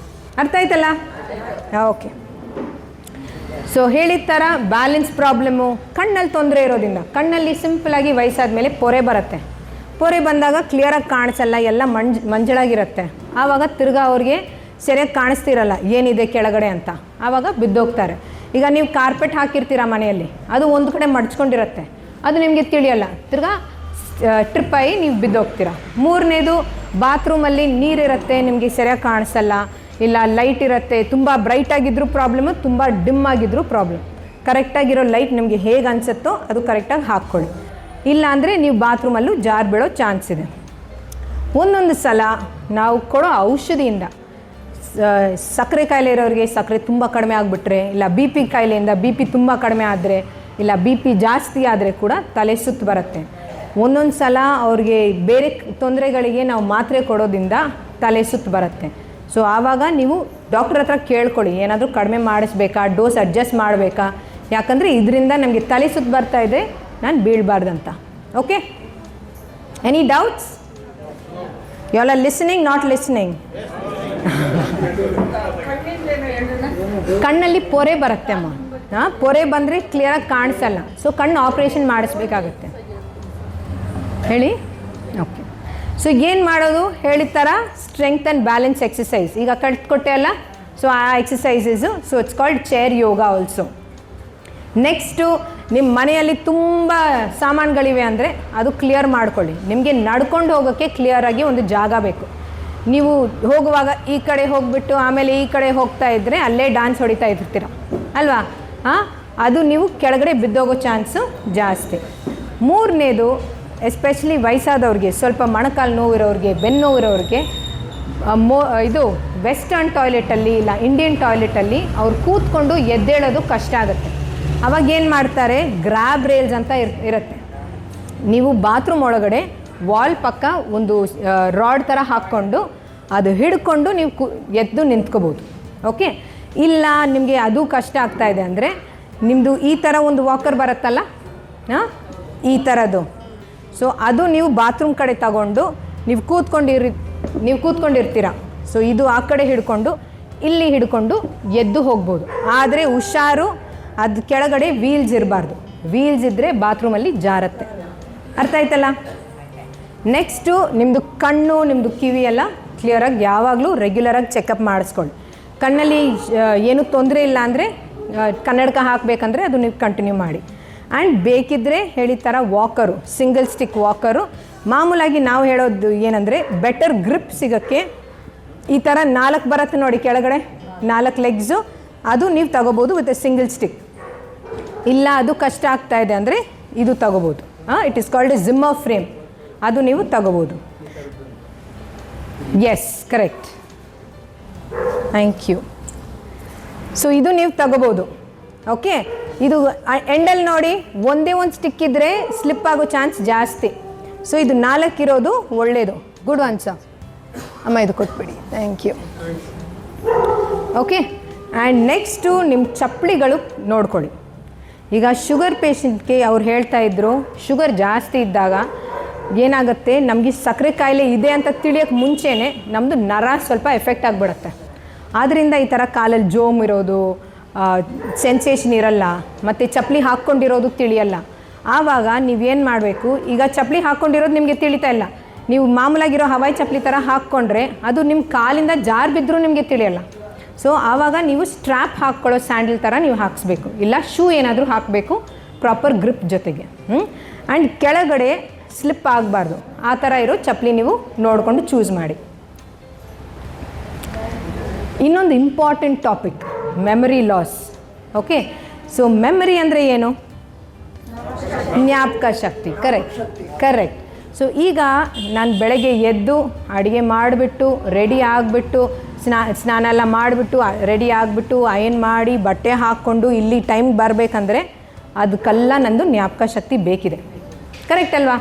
ಅರ್ಥ ಆಯ್ತಲ್ಲ? ಓಕೆ. ಸೊ ಹೇಳಿದ ಥರ ಬ್ಯಾಲೆನ್ಸ್ ಪ್ರಾಬ್ಲಮ್ಮು, ಕಣ್ಣಲ್ಲಿ ತೊಂದರೆ ಇರೋದ್ರಿಂದ, ಕಣ್ಣಲ್ಲಿ ಸಿಂಪಲಾಗಿ ವಯಸ್ಸಾದ ಮೇಲೆ ಪೊರೆ ಬರುತ್ತೆ. ಪೊರೆ ಬಂದಾಗ ಕ್ಲಿಯರಾಗಿ ಕಾಣಿಸಲ್ಲ, ಎಲ್ಲ ಮಂಜಳಾಗಿರುತ್ತೆ. ಆವಾಗ ತಿರ್ಗಾ ಅವ್ರಿಗೆ ಸರಿಯಾಗಿ ಕಾಣಿಸ್ತಿರಲ್ಲ ಏನಿದೆ ಕೆಳಗಡೆ ಅಂತ, ಆವಾಗ ಬಿದ್ದೋಗ್ತಾರೆ. ಈಗ ನೀವು ಕಾರ್ಪೆಟ್ ಹಾಕಿರ್ತೀರ ಮನೆಯಲ್ಲಿ, ಅದು ಒಂದು ಕಡೆ ಮಡ್ಚ್ಕೊಂಡಿರುತ್ತೆ, ಅದು ನಿಮಗೆ ತಿಳಿಯಲ್ಲ, ತಿರ್ಗಾ ಟ್ರಿಪ್ಪಾಗಿ ನೀವು ಬಿದ್ದೋಗ್ತೀರ. ಮೂರನೇದು, ಬಾತ್ರೂಮಲ್ಲಿ ನೀರಿರುತ್ತೆ, ನಿಮಗೆ ಸರಿಯಾಗಿ ಕಾಣಿಸಲ್ಲ, ಇಲ್ಲ ಲೈಟ್ ಇರುತ್ತೆ, ತುಂಬ ಬ್ರೈಟಾಗಿದ್ದರೂ ಪ್ರಾಬ್ಲಮ್ಮು, ತುಂಬ ಡಿಮ್ ಆಗಿದ್ರೂ ಪ್ರಾಬ್ಲಮ್. ಕರೆಕ್ಟಾಗಿರೋ ಲೈಟ್ ನಿಮಗೆ ಹೇಗೆ ಅನಿಸುತ್ತೋ ಅದು ಕರೆಕ್ಟಾಗಿ ಹಾಕ್ಕೊಳ್ಳಿ. ಇಲ್ಲ ಅಂದರೆ ನೀವು ಬಾತ್ರೂಮಲ್ಲೂ ಜಾರ್ ಬೀಳೋ ಚಾನ್ಸ್ ಇದೆ. ಒಂದೊಂದು ಸಲ ನಾವು ಕೊಡೋ ಔಷಧಿಯಿಂದ ಸಕ್ಕರೆ ಕಾಯಿಲೆ ಇರೋರಿಗೆ ಸಕ್ಕರೆ ತುಂಬ ಕಡಿಮೆ ಆಗಿಬಿಟ್ರೆ, ಇಲ್ಲ ಬಿ ಪಿ ಕಾಯಿಲೆಯಿಂದ ಬಿ ಪಿ ತುಂಬ ಕಡಿಮೆ ಆದರೆ, ಇಲ್ಲ ಬಿ ಪಿ ಜಾಸ್ತಿ ಆದರೆ ಕೂಡ ತಲೆ ಸುತ್ತು ಬರುತ್ತೆ. ಒಂದೊಂದು ಸಲ ಅವ್ರಿಗೆ ಬೇರೆ ತೊಂದರೆಗಳಿಗೆ ನಾವು ಮಾತ್ರೆ ಕೊಡೋದ್ರಿಂದ ತಲೆ ಸುತ್ತು ಬರುತ್ತೆ. ಸೊ ಆವಾಗ ನೀವು ಡಾಕ್ಟ್ರ್ ಹತ್ರ ಕೇಳ್ಕೊಳ್ಳಿ, ಏನಾದರೂ ಕಡಿಮೆ ಮಾಡಿಸ್ಬೇಕಾ, ಡೋಸ್ ಅಡ್ಜಸ್ಟ್ ಮಾಡಬೇಕಾ, ಯಾಕಂದರೆ ಇದರಿಂದ ನಮಗೆ ತಲೆ ಸುತ್ತು ಬರ್ತಾ ಇದೆ, ನಾನು ಬೀಳಬಾರ್ದಂತ. Okay, any doubts? You all are listening, not listening? ಕಣ್ಣಲ್ಲಿ ಪೊರೆ ಬರುತ್ತೆ ಅಮ್ಮ. ಪೊರೆ ಬಂದರೆ ಕ್ಲಿಯರಾಗಿ ಕಾಣಿಸಲ್ಲ, ಸೊ ಕಣ್ಣು ಆಪ್ರೇಷನ್ ಮಾಡಿಸ್ಬೇಕಾಗತ್ತೆ. ಹೇಳಿ. ಓಕೆ. ಸೊ ಏನು ಮಾಡೋದು ಹೇಳಿದ ಥರ ಸ್ಟ್ರೆಂಗ್ತ್ ಆ್ಯಂಡ್ ಬ್ಯಾಲೆನ್ಸ್ ಎಕ್ಸಸೈಸ್ ಈಗ ಕಟ್ಕೊಟ್ಟೆ ಅಲ್ಲ, ಸೊ ಆ exercises. So it's called chair yoga also. Next, ನಿಮ್ಮ ಮನೆಯಲ್ಲಿ ತುಂಬ ಸಾಮಾನುಗಳಿವೆ ಅಂದರೆ ಅದು ಕ್ಲಿಯರ್ ಮಾಡ್ಕೊಳ್ಳಿ. ನಿಮಗೆ ನಡ್ಕೊಂಡು ಹೋಗೋಕ್ಕೆ ಕ್ಲಿಯರಾಗಿ ಒಂದು ಜಾಗ ಬೇಕು. ನೀವು ಹೋಗುವಾಗ ಈ ಕಡೆ ಹೋಗಿಬಿಟ್ಟು ಆಮೇಲೆ ಈ ಕಡೆ ಹೋಗ್ತಾ ಇದ್ದರೆ ಅಲ್ಲೇ ಡ್ಯಾನ್ಸ್ ಹೊಡಿತಾ ಇರ್ತೀರ ಅಲ್ವಾ? ಅದು ನೀವು ಕೆಳಗಡೆ ಬಿದ್ದೋಗೋ ಚಾನ್ಸು ಜಾಸ್ತಿ. ಮೂರನೇದು, ಎಸ್ಪೆಷಲಿ ವಯಸ್ಸಾದವ್ರಿಗೆ, ಸ್ವಲ್ಪ ಮೊಣಕಾಲು ನೋವಿರೋರಿಗೆ, ಬೆನ್ನು ನೋವಿರೋರಿಗೆ, ಇದು ವೆಸ್ಟರ್ನ್ ಟಾಯ್ಲೆಟಲ್ಲಿ ಇಲ್ಲ ಇಂಡಿಯನ್ ಟಾಯ್ಲೆಟಲ್ಲಿ ಅವ್ರು ಕೂತ್ಕೊಂಡು ಎದ್ದೇಳೋದು ಕಷ್ಟ ಆಗುತ್ತೆ. ಅವಾಗ ಏನು ಮಾಡ್ತಾರೆ, ಗ್ರ್ಯಾಬ್ ರೇಲ್ಸ್ ಅಂತ ಇರುತ್ತೆ. ನೀವು ಬಾತ್ರೂಮ್ ಒಳಗಡೆ ವಾಲ್ ಪಕ್ಕ ಒಂದು ರಾಡ್ ಥರ ಹಾಕ್ಕೊಂಡು ಅದು ಹಿಡ್ಕೊಂಡು ನೀವು ಎದ್ದು ನಿಂತ್ಕೋಬೋದು. ಓಕೆ. ಇಲ್ಲ ನಿಮಗೆ ಅದು ಕಷ್ಟ ಆಗ್ತಾಯಿದೆ ಅಂದರೆ ನಿಮ್ಮದು ಈ ಥರ ಒಂದು ವಾಕರ್ ಬರುತ್ತಲ್ಲ, ಈ ಥರದ್ದು. ಸೊ ಅದು ನೀವು ಬಾತ್ರೂಮ್ ಕಡೆ ತಗೊಂಡು ನೀವು ಕೂತ್ಕೊಂಡಿರ್ತೀರ. ಸೊ ಇದು ಆ ಕಡೆ ಹಿಡ್ಕೊಂಡು ಇಲ್ಲಿ ಹಿಡ್ಕೊಂಡು ಎದ್ದು ಹೋಗ್ಬೋದು. ಆದರೆ ಹುಷಾರು, ಅದು ಕೆಳಗಡೆ ವೀಲ್ಸ್ ಇರಬಾರ್ದು. ವೀಲ್ಸ್ ಇದ್ದರೆ ಬಾತ್ರೂಮಲ್ಲಿ ಜಾರತ್ತೆ. ಅರ್ಥ ಆಯ್ತಲ್ಲ? ನೆಕ್ಸ್ಟು, ನಿಮ್ಮದು ಕಣ್ಣು, ನಿಮ್ಮದು ಕಿವಿ ಎಲ್ಲ ಕ್ಲಿಯರಾಗಿ ಯಾವಾಗಲೂ ರೆಗ್ಯುಲರಾಗಿ ಚೆಕಪ್ ಮಾಡಿಸ್ಕೊಳ್ಳಿ. ಕಣ್ಣಲ್ಲಿ ಏನೂ ತೊಂದರೆ ಇಲ್ಲ ಅಂದರೆ ಕನ್ನಡಕ ಹಾಕಬೇಕಂದ್ರೆ ಅದು ನೀವು ಕಂಟಿನ್ಯೂ ಮಾಡಿ. ಆ್ಯಂಡ್ ಬೇಕಿದ್ದರೆ ಹೇಳಿದ ಥರ ವಾಕರು, ಸಿಂಗಲ್ ಸ್ಟಿಕ್ ವಾಕರು. ಮಾಮೂಲಾಗಿ ನಾವು ಹೇಳೋದು ಏನಂದರೆ ಬೆಟರ್ ಗ್ರಿಪ್ ಸಿಗೋಕ್ಕೆ ಈ ಥರ 4 ಬರುತ್ತೆ ನೋಡಿ ಕೆಳಗಡೆ, 4 ಲೆಗ್ಸು, ಅದು ನೀವು ತಗೋಬೋದು ವಿತ್ ಎ ಸಿಂಗಲ್ ಸ್ಟಿಕ್. ಇಲ್ಲ ಅದು ಕಷ್ಟ ಆಗ್ತಾ ಇದೆ ಅಂದರೆ ಇದು ತಗೋಬೋದು. It is called a Zimmer frame, ಅದು ನೀವು ತಗೋಬೋದು. Yes, correct, thank you. So ಇದು ನೀವು ತಗೋಬೋದು. ಓಕೆ. ಇದು ಎಂಡಲ್ಲಿ ನೋಡಿ ಒಂದೇ ಒಂದು ಸ್ಟಿಕ್ ಇದ್ದರೆ ಸ್ಲಿಪ್ ಆಗೋ ಚಾನ್ಸ್ ಜಾಸ್ತಿ. ಸೊ ಇದು 4 ಇರೋದು ಒಳ್ಳೆಯದು. ಗುಡ್ ಒನ್ಸ ಅಮ್ಮ, ಇದು ಕೊಟ್ಬಿಡಿ, thank you. Okay. And next ನಿಮ್ಮ ಚಪ್ಪಲಿಗಳು ನೋಡ್ಕೊಳ್ಳಿ. ಈಗ ಶುಗರ್ ಪೇಷಂಟ್ಗೆ ಅವ್ರು ಹೇಳ್ತಾ ಇದ್ದರು, ಶುಗರ್ ಜಾಸ್ತಿ ಇದ್ದಾಗ ಏನಾಗುತ್ತೆ, ನಮಗೆ ಸಕ್ಕರೆ ಕಾಯಿಲೆ ಇದೆ ಅಂತ ತಿಳಿಯೋಕ್ಕೆ ಮುಂಚೆನೇ ನಮ್ಮದು ನರ ಸ್ವಲ್ಪ ಎಫೆಕ್ಟ್ ಆಗಿಬಿಡುತ್ತೆ. ಆದ್ದರಿಂದ ಈ ಥರ ಕಾಲಲ್ಲಿ ಜೋಮ್ ಇರೋದು, ಸೆನ್ಸೇಷನ್ ಇರಲ್ಲ, ಮತ್ತು ಚಪ್ಪಲಿ ಹಾಕ್ಕೊಂಡಿರೋದು ತಿಳಿಯಲ್ಲ. ಆವಾಗ ನೀವೇನು ಮಾಡಬೇಕು, ಈಗ ಚಪ್ಪಲಿ ಹಾಕ್ಕೊಂಡಿರೋದು ನಿಮಗೆ ತಿಳಿತಾ ಇಲ್ಲ, ನೀವು ಮಾಮೂಲಾಗಿರೋ ಹವಾಯಿ ಚಪ್ಪಲಿ ಥರ ಹಾಕ್ಕೊಂಡ್ರೆ ಅದು ನಿಮ್ಮ ಕಾಲಿಂದ ಜಾರು ಬಿದ್ದರೂ ನಿಮಗೆ ತಿಳಿಯಲ್ಲ. ಸೊ ಆವಾಗ ನೀವು ಸ್ಟ್ರ್ಯಾಪ್ ಹಾಕ್ಕೊಳ್ಳೋ ಸ್ಯಾಂಡಲ್ ಥರ ನೀವು ಹಾಕಿಸ್ಬೇಕು, ಇಲ್ಲ ಶೂ ಏನಾದರೂ ಹಾಕಬೇಕು ಪ್ರಾಪರ್ ಗ್ರಿಪ್ ಜೊತೆಗೆ. ಆ್ಯಂಡ್ ಕೆಳಗಡೆ ಸ್ಲಿಪ್ ಆಗಬಾರ್ದು, ಆ ಥರ ಇರೋ ಚಪ್ಪಲಿ ನೀವು ನೋಡಿಕೊಂಡು ಚೂಸ್ ಮಾಡಿ. ಇನ್ನೊಂದು important topic, memory loss. Okay. So memory ಅಂದರೆ ಏನು? ಜ್ಞಾಪಕ ಶಕ್ತಿ. ಕರೆಕ್ಟ್. ಸೊ ಈಗ ನಾನು ಬೆಳಗ್ಗೆ ಎದ್ದು ಅಡುಗೆ ಮಾಡಿಬಿಟ್ಟು ರೆಡಿ ಆಗಿಬಿಟ್ಟು ಸ್ನಾನ ಎಲ್ಲ ಮಾಡಿಬಿಟ್ಟು ರೆಡಿ ಆಗಿಬಿಟ್ಟು ಅಯನ್ ಮಾಡಿ ಬಟ್ಟೆ ಹಾಕ್ಕೊಂಡು ಇಲ್ಲಿ ಟೈಮ್ ಬರಬೇಕಂದ್ರೆ ಅದಕ್ಕೆಲ್ಲ ನಂದು ಜ್ಞಾಪಕ ಶಕ್ತಿ ಬೇಕಿದೆ. ಕರೆಕ್ಟ್ ಅಲ್ವಾ?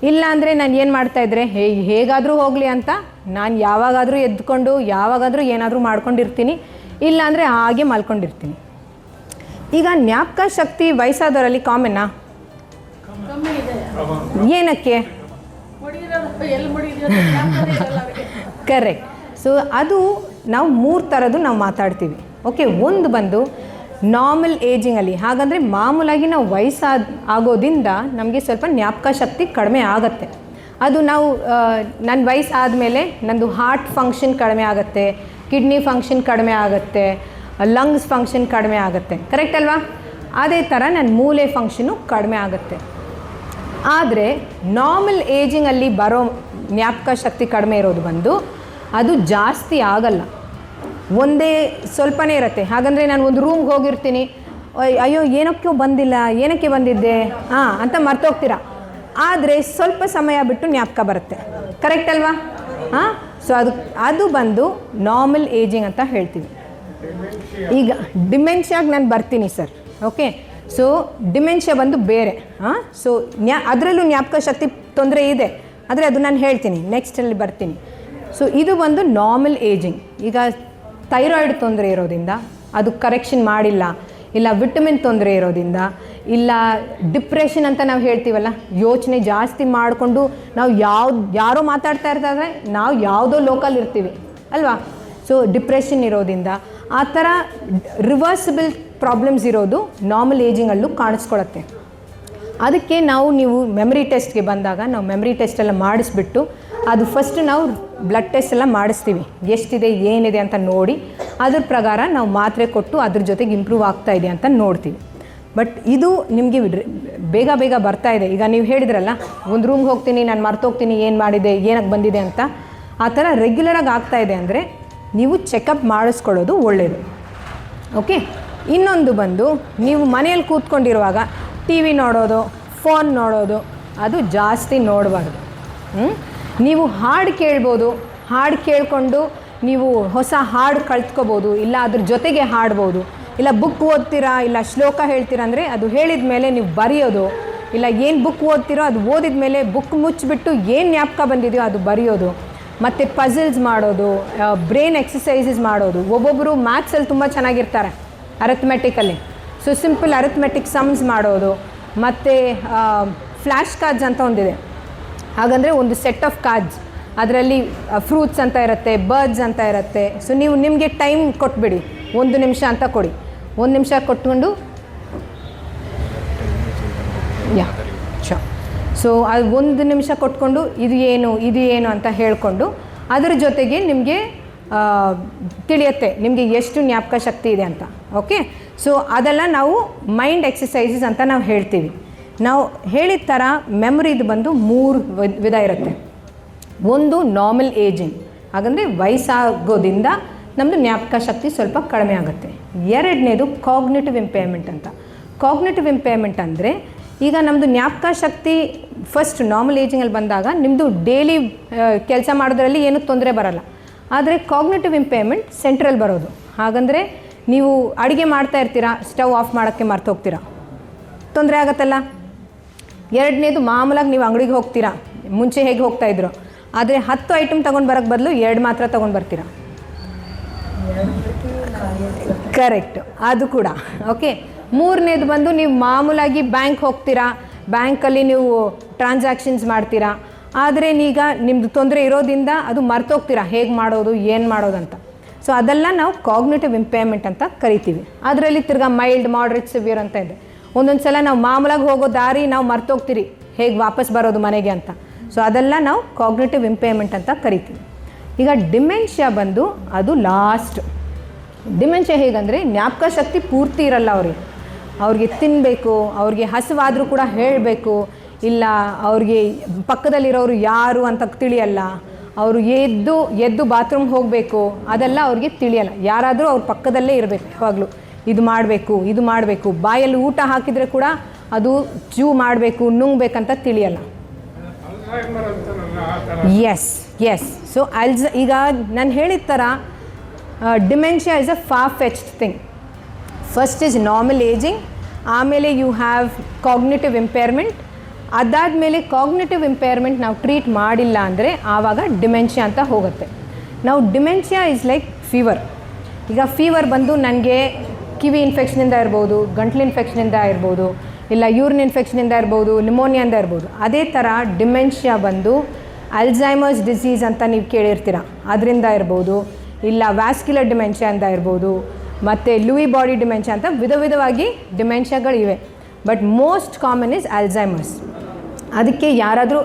ಇಲ್ಲ ಅಂದರೆ ನಾನು ಏನು ಮಾಡ್ತಾಯಿದ್ರೆ ಹೇಗಾದರೂ ಹೋಗಲಿ ಅಂತ ನಾನು ಯಾವಾಗಾದರೂ ಎದ್ದುಕೊಂಡು ಯಾವಾಗಾದರೂ ಏನಾದರೂ ಮಾಡ್ಕೊಂಡಿರ್ತೀನಿ, ಇಲ್ಲ ಅಂದರೆ ಹಾಗೆ ಮಲ್ಕೊಂಡಿರ್ತೀನಿ. ಈಗ ಜ್ಞಾಪಕ ಶಕ್ತಿ ವಯಸ್ಸಾದವರಲ್ಲಿ ಕಾಮನ್ನಾ? ಏನಕ್ಕೆ? ಕರೆಕ್ಟ್. ಸೊ ಅದು ನಾವು 3 ಥರದ್ದು ನಾವು ಮಾತಾಡ್ತೀವಿ. ಓಕೆ, ಒಂದು ಬಂದು ನಾರ್ಮಲ್ ಏಜಿಂಗಲ್ಲಿ, ಹಾಗಂದರೆ ಮಾಮೂಲಾಗಿ ನಾವು ಆಗೋದ್ರಿಂದ ನಮಗೆ ಸ್ವಲ್ಪ ಜ್ಞಾಪಕ ಶಕ್ತಿ ಕಡಿಮೆ ಆಗುತ್ತೆ. ಅದು ನಾವು ನನ್ನ ವಯಸ್ಸಾದಮೇಲೆ ನಂದು ಹಾರ್ಟ್ ಫಂಕ್ಷನ್ ಕಡಿಮೆ ಆಗುತ್ತೆ, ಕಿಡ್ನಿ ಫಂಕ್ಷನ್ ಕಡಿಮೆ ಆಗುತ್ತೆ, ಲಂಗ್ಸ್ ಫಂಕ್ಷನ್ ಕಡಿಮೆ ಆಗುತ್ತೆ, ಕರೆಕ್ಟ್ ಅಲ್ವಾ? ಅದೇ ಥರ ನನ್ನ ಮೂಳೆ ಫಂಕ್ಷನು ಕಡಿಮೆ ಆಗುತ್ತೆ. ಆದರೆ ನಾರ್ಮಲ್ ಏಜಿಂಗಲ್ಲಿ ಬರೋ ಜ್ಞಾಪಕ ಶಕ್ತಿ ಕಡಿಮೆ ಇರೋದು ಬಂದು ಅದು ಜಾಸ್ತಿ ಆಗಲ್ಲ, ಒಂದೇ ಸ್ವಲ್ಪನೇ ಇರುತ್ತೆ. ಹಾಗಂದರೆ ನಾನು ಒಂದು ರೂಮ್ಗೆ ಹೋಗಿರ್ತೀನಿ, ಅಯ್ಯೋ ಏನಕ್ಕೆ ಬಂದಿದ್ದೆ ಅಂತ ಮರ್ತೋಗ್ತೀರಾ. ಆದರೆ ಸ್ವಲ್ಪ ಸಮಯ ಬಿಟ್ಟು ಜ್ಞಾಪಕ ಬರುತ್ತೆ, ಕರೆಕ್ಟ್ ಅಲ್ವಾ? ಸೊ ಅದು ಬಂದು ನಾರ್ಮಲ್ ಏಜಿಂಗ್ ಅಂತ ಹೇಳ್ತೀವಿ. ಈಗ ಡಿಮೆನ್ಷಿಯಾಗಿ ನಾನು ಬರ್ತೀನಿ ಸರ್. ಓಕೆ, ಸೊ ಡಿಮೆನ್ಷಿಯಾ ಬಂದು ಬೇರೆ. ಸೊ ಅದರಲ್ಲೂ ಜ್ಞಾಪಕ ಶಕ್ತಿ ತೊಂದರೆ ಇದೆ, ಆದರೆ ಅದು ನಾನು ಹೇಳ್ತೀನಿ, ನೆಕ್ಸ್ಟಲ್ಲಿ ಬರ್ತೀನಿ. ಸೊ ಇದು ಒಂದು ನಾರ್ಮಲ್ ಏಜಿಂಗ್. ಈಗ ಥೈರಾಯ್ಡ್ ತೊಂದರೆ ಇರೋದ್ರಿಂದ ಅದು ಕರೆಕ್ಷನ್ ಮಾಡಿಲ್ಲ, ಇಲ್ಲ ವಿಟಮಿನ್ ತೊಂದರೆ ಇರೋದ್ರಿಂದ, ಇಲ್ಲ ಡಿಪ್ರೆಷನ್ ಅಂತ ನಾವು ಹೇಳ್ತೀವಲ್ಲ, ಯೋಚನೆ ಜಾಸ್ತಿ ಮಾಡಿಕೊಂಡು ನಾವು ಯಾರೋ ಮಾತಾಡ್ತಾ ಇರ್ತಾರೆ, ನಾವು ಯಾವುದೋ ಲೋಕಲ್ ಇರ್ತೀವಿ ಅಲ್ವಾ? ಸೊ ಡಿಪ್ರೆಷನ್ ಇರೋದ್ರಿಂದ ಆ ಥರ ರಿವರ್ಸಿಬಲ್ ಪ್ರಾಬ್ಲಮ್ಸ್ ಇರೋದು ನಾರ್ಮಲ್ ಏಜಿಂಗಲ್ಲೂ ಕಾಣಿಸ್ಕೊಳತ್ತೆ. ಅದಕ್ಕೆ ನೀವು ಮೆಮರಿ ಟೆಸ್ಟ್ಗೆ ಬಂದಾಗ ನಾವು ಮೆಮರಿ ಟೆಸ್ಟೆಲ್ಲ ಮಾಡಿಸ್ಬಿಟ್ಟು ಅದು ಫಸ್ಟ್ ನಾವು ಬ್ಲಡ್ ಟೆಸ್ಟ್ ಎಲ್ಲ ಮಾಡಿಸ್ತೀವಿ, ಎಷ್ಟಿದೆ ಏನಿದೆ ಅಂತ ನೋಡಿ ಅದ್ರ ಪ್ರಕಾರ ನಾವು ಮಾತ್ರೆ ಕೊಟ್ಟು ಅದ್ರ ಜೊತೆಗೆ ಇಂಪ್ರೂವ್ ಆಗ್ತಾ ಇದೆ ಅಂತ ನೋಡ್ತೀವಿ. ಬಟ್ ಇದು ನಿಮಗೆ ಬೇಗ ಬರ್ತಾ ಇದೆ. ಈಗ ನೀವು ಹೇಳಿದ್ರಲ್ಲ, ಒಂದು ರೂಮ್ಗೆ ಹೋಗ್ತೀನಿ, ನಾನು ಮರ್ತೋಗ್ತೀನಿ ಏನು ಮಾಡಿದೆ, ಏನಕ್ಕೆ ಬಂದಿದೆ ಅಂತ. ಆ ಥರ ರೆಗ್ಯುಲರಾಗಿ ಆಗ್ತಾ ಇದೆ ಅಂದರೆ ನೀವು ಚೆಕಪ್ ಮಾಡಿಸ್ಕೊಳ್ಳೋದು ಒಳ್ಳೆಯದು. ಓಕೆ, ಇನ್ನೊಂದು ಬಂದು ನೀವು ಮನೆಯಲ್ಲಿ ಕೂತ್ಕೊಂಡಿರುವಾಗ ಟಿ ವಿ ನೋಡೋದು, ಫೋನ್ ನೋಡೋದು ಅದು ಜಾಸ್ತಿ ನೋಡಬಾರ್ದು. ನೀವು ಹಾಡು ಕೇಳ್ಬೋದು, ಹಾಡು ಕೇಳಿಕೊಂಡು ನೀವು ಹೊಸ ಹಾಡು ಕಲ್ತ್ಕೋಬೋದು, ಇಲ್ಲ ಅದ್ರ ಜೊತೆಗೆ ಹಾಡ್ಬೋದು, ಇಲ್ಲ ಬುಕ್ ಓದ್ತೀರಾ, ಇಲ್ಲ ಶ್ಲೋಕ ಹೇಳ್ತೀರಾ ಅಂದರೆ ಅದು ಹೇಳಿದ ಮೇಲೆ ನೀವು ಬರೆಯೋದು, ಇಲ್ಲ ಏನು ಬುಕ್ ಓದ್ತಿರೋ ಅದು ಓದಿದ ಮೇಲೆ ಬುಕ್ ಮುಚ್ಚಿಬಿಟ್ಟು ಏನು ಜ್ಞಾಪಕ ಬಂದಿದೆಯೋ ಅದು ಬರೆಯೋದು, ಮತ್ತು ಪಝಲ್ಸ್ ಮಾಡೋದು, ಬ್ರೈನ್ ಎಕ್ಸಸೈಸಸ್ ಮಾಡೋದು. ಒಬ್ಬೊಬ್ಬರು ಮ್ಯಾಥ್ಸಲ್ಲಿ ತುಂಬ ಚೆನ್ನಾಗಿರ್ತಾರೆ, ಅರಿಥ್ಮೆಟಿಕಲ್ಲಿ. ಸೊ ಸಿಂಪಲ್ ಅರಿಥ್ಮೆಟಿಕ್ ಸಮ್ಸ್ ಮಾಡೋದು, ಮತ್ತು ಫ್ಲ್ಯಾಶ್ ಕಾರ್ಡ್ಸ್ ಅಂತ ಒಂದಿದೆ. ಹಾಗಂದರೆ ಒಂದು ಸೆಟ್ ಆಫ್ ಕಾರ್ಡ್ಸ್, ಅದರಲ್ಲಿ ಫ್ರೂಟ್ಸ್ ಅಂತ ಇರುತ್ತೆ, ಬರ್ಡ್ಸ್ ಅಂತ ಇರುತ್ತೆ. ಸೊ ನೀವು ನಿಮಗೆ ಟೈಮ್ ಕೊಟ್ಬಿಡಿ, 1 ನಿಮಿಷ ಅಂತ ಕೊಡಿ. 1 ನಿಮಿಷ ಕೊಟ್ಕೊಂಡು ಸೊ ಅದು 1 ನಿಮಿಷ ಕೊಟ್ಕೊಂಡು ಇದು ಏನು ಅಂತ ಹೇಳಿಕೊಂಡು ಅದರ ಜೊತೆಗೆ ನಿಮಗೆ ತಿಳಿಯುತ್ತೆ ನಿಮಗೆ ಎಷ್ಟು ಜ್ಞಾಪಕ ಶಕ್ತಿ ಇದೆ ಅಂತ. ಓಕೆ, ಸೊ ಅದೆಲ್ಲ ನಾವು ಮೈಂಡ್ ಎಕ್ಸಸೈಸಸ್ ಅಂತ ನಾವು ಹೇಳ್ತೀವಿ. ನಾವು ಹೇಳಿದ ಥರ ಮೆಮೊರಿದು ಬಂದು 3 ವಿಧ ಇರುತ್ತೆ. ಒಂದು ನಾರ್ಮಲ್ ಏಜಿಂಗ್, ಹಾಗಂದರೆ ವಯಸ್ಸಾಗೋದ್ರಿಂದ ನಮ್ಮದು ಜ್ಞಾಪಕ ಶಕ್ತಿ ಸ್ವಲ್ಪ ಕಡಿಮೆ ಆಗುತ್ತೆ. ಎರಡನೇದು ಕಾಗ್ನಿಟಿವ್ ಇಂಪೇರ್ಮೆಂಟ್ ಅಂತ. ಕಾಗ್ನಿಟಿವ್ ಇಂಪೇರ್ಮೆಂಟ್ ಅಂದರೆ ಈಗ ನಮ್ಮದು ಜ್ಞಾಪಕ ಶಕ್ತಿ ಫಸ್ಟ್ ನಾರ್ಮಲ್ ಏಜಿಂಗಲ್ಲಿ ಬಂದಾಗ ನಿಮ್ಮದು ಡೈಲಿ ಕೆಲಸ ಮಾಡೋದ್ರಲ್ಲಿ ಏನೂ ತೊಂದರೆ ಬರೋಲ್ಲ. ಆದರೆ ಕಾಗ್ನಿಟಿವ್ ಇಂಪೇರ್ಮೆಂಟ್ ಸೆಂಟ್ರಲ್ ಬರೋದು. ಹಾಗಂದರೆ ನೀವು ಅಡುಗೆ ಮಾಡ್ತಾ ಇರ್ತೀರಾ, ಸ್ಟವ್ ಆಫ್ ಮಾಡೋಕ್ಕೆ ಮರ್ತೋಗ್ತೀರಾ, ತೊಂದರೆ ಆಗುತ್ತಲ್ಲ. ಎರಡನೇದು ಮಾಮೂಲಾಗಿ ನೀವು ಅಂಗಡಿಗೆ ಹೋಗ್ತೀರಾ, ಮುಂಚೆ ಹೇಗೆ ಹೋಗ್ತಾಯಿದ್ರು, ಆದರೆ 10 ಐಟಮ್ ತೊಗೊಂಡು ಬರೋಕ್ಕೆ ಬದಲು 2 ಮಾತ್ರ ತೊಗೊಂಡು ಬರ್ತೀರಾ. ಕರೆಕ್ಟು, ಅದು ಕೂಡ. ಓಕೆ, ಮೂರನೇದು ಬಂದು ನೀವು ಮಾಮೂಲಾಗಿ ಬ್ಯಾಂಕ್ ಹೋಗ್ತೀರಾ, ಬ್ಯಾಂಕಲ್ಲಿ ನೀವು ಟ್ರಾನ್ಸಾಕ್ಷನ್ಸ್ ಮಾಡ್ತೀರಾ, ಆದರೆ ಈಗ ನಿಮ್ಮದು ತೊಂದರೆ ಇರೋದ್ರಿಂದ ಅದು ಮರ್ತೋಗ್ತೀರಾ ಹೇಗೆ ಮಾಡೋದು, ಏನು ಮಾಡೋದಂತ. ಸೊ ಅದೆಲ್ಲ ನಾವು ಕಾಗ್ನಿಟಿವ್ ಇಂಪೇರ್ಮೆಂಟ್ ಅಂತ ಕರಿತೀವಿ. ಅದರಲ್ಲಿ ತಿರ್ಗಾ ಮೈಲ್ಡ್, ಮಾಡ್ರೇಟ್, ಸಿವಿಯರ್ ಅಂತ ಇದೆ. ಒಂದೊಂದು ಸಲ ನಾವು ಮಾಮೂಲಾಗಿ ಹೋಗೋ ದಾರಿ ನಾವು ಮರ್ತೋಗ್ತೀರಿ, ಹೇಗೆ ವಾಪಸ್ ಬರೋದು ಮನೆಗೆ ಅಂತ. ಸೊ ಅದೆಲ್ಲ ನಾವು ಕಾಗ್ನಿಟಿವ್ ಇಂಪೇರ್ಮೆಂಟ್ ಅಂತ ಕರಿತೀವಿ. ಈಗ ಡಿಮೆನ್ಷಿಯಾ ಬಂದು ಅದು ಲಾಸ್ಟ್. ಡಿಮೆನ್ಷಿಯಾ ಹೇಗಂದರೆ ಜ್ಞಾಪಕ ಶಕ್ತಿ ಪೂರ್ತಿ ಇರಲ್ಲ ಅವ್ರಿಗೆ ತಿನ್ನಬೇಕು, ಅವ್ರಿಗೆ ಹಸಿವಾದರೂ ಕೂಡ ಹೇಳಬೇಕು, ಇಲ್ಲ ಅವ್ರಿಗೆ ಪಕ್ಕದಲ್ಲಿರೋರು ಯಾರು ಅಂತ ತಿಳಿಯಲ್ಲ, ಅವರು ಎದ್ದು ಬಾತ್ರೂಮ್ಗೆ ಹೋಗಬೇಕು ಅದೆಲ್ಲ ಅವ್ರಿಗೆ ತಿಳಿಯಲ್ಲ. ಯಾರಾದರೂ ಅವ್ರ ಪಕ್ಕದಲ್ಲೇ ಇರಬೇಕು ಯಾವಾಗಲೂ. ಇದು ಮಾಡಬೇಕು, ಬಾಯಲ್ಲಿ ಊಟ ಹಾಕಿದರೆ ಕೂಡ ಅದು ಚೂ ಮಾಡಬೇಕು, ನುಂಗ್ಬೇಕಂತ ತಿಳಿಯಲ್ಲ. ಎಸ್. ಸೊ ಈಗ ನಾನು ಹೇಳಿದ ಥರ dementia is a far fetched thing. First is normal ageing, ಆಮೇಲೆ ಯು ಹ್ಯಾವ್ ಕಾಗ್ನಿಟಿವ್ ಇಂಪೇರ್ಮೆಂಟ್, ಅದಾದಮೇಲೆ ಕಾಗ್ನಿಟಿವ್ ಇಂಪೇರ್ಮೆಂಟ್ ನಾವು ಟ್ರೀಟ್ ಮಾಡಿಲ್ಲ ಅಂದರೆ ಆವಾಗ ಡಿಮೆನ್ಷಿಯಾ ಅಂತ ಹೋಗುತ್ತೆ. ನಾವು ಡಿಮೆನ್ಷಿಯಾ ಇಸ್ ಲೈಕ್ ಫೀವರ್. ಈಗ ಫೀವರ್ ಬಂದು ನನಗೆ ಕಿವಿ ಇನ್ಫೆಕ್ಷನಿಂದ ಇರ್ಬೋದು, ಗಂಟ್ಲು ಇನ್ಫೆಕ್ಷನಿಂದ ಇರ್ಬೋದು, ಇಲ್ಲ ಯೂರಿನ್ ಇನ್ಫೆಕ್ಷನಿಂದ ಇರ್ಬೋದು, ನ್ಯೂಮೋನಿಯಿಂದ ಇರ್ಬೋದು. ಅದೇ ಥರ ಡಿಮೆನ್ಷಿಯಾ ಬಂದು ಅಲ್ಝೈಮರ್ಸ್ ಡಿಸೀಸ್ ಅಂತ ನೀವು ಕೇಳಿರ್ತೀರ, ಅದರಿಂದ ಇರ್ಬೋದು, ಇಲ್ಲ ವ್ಯಾಸ್ಕ್ಯುಲರ್ ಡಿಮೆನ್ಷಿಯಾ ಅಂತ ಇರ್ಬೋದು, ಮತ್ತು ಲೂಯಿ ಬಾಡಿ ಡಿಮೆನ್ಷಿಯಾ ಅಂತ ವಿಧವಾಗಿ ಡಿಮೆನ್ಷಿಯಾಗಳಿವೆ. But most common is Alzheimer's. ಅದಕ್ಕೆ ಯಾರಾದರೂ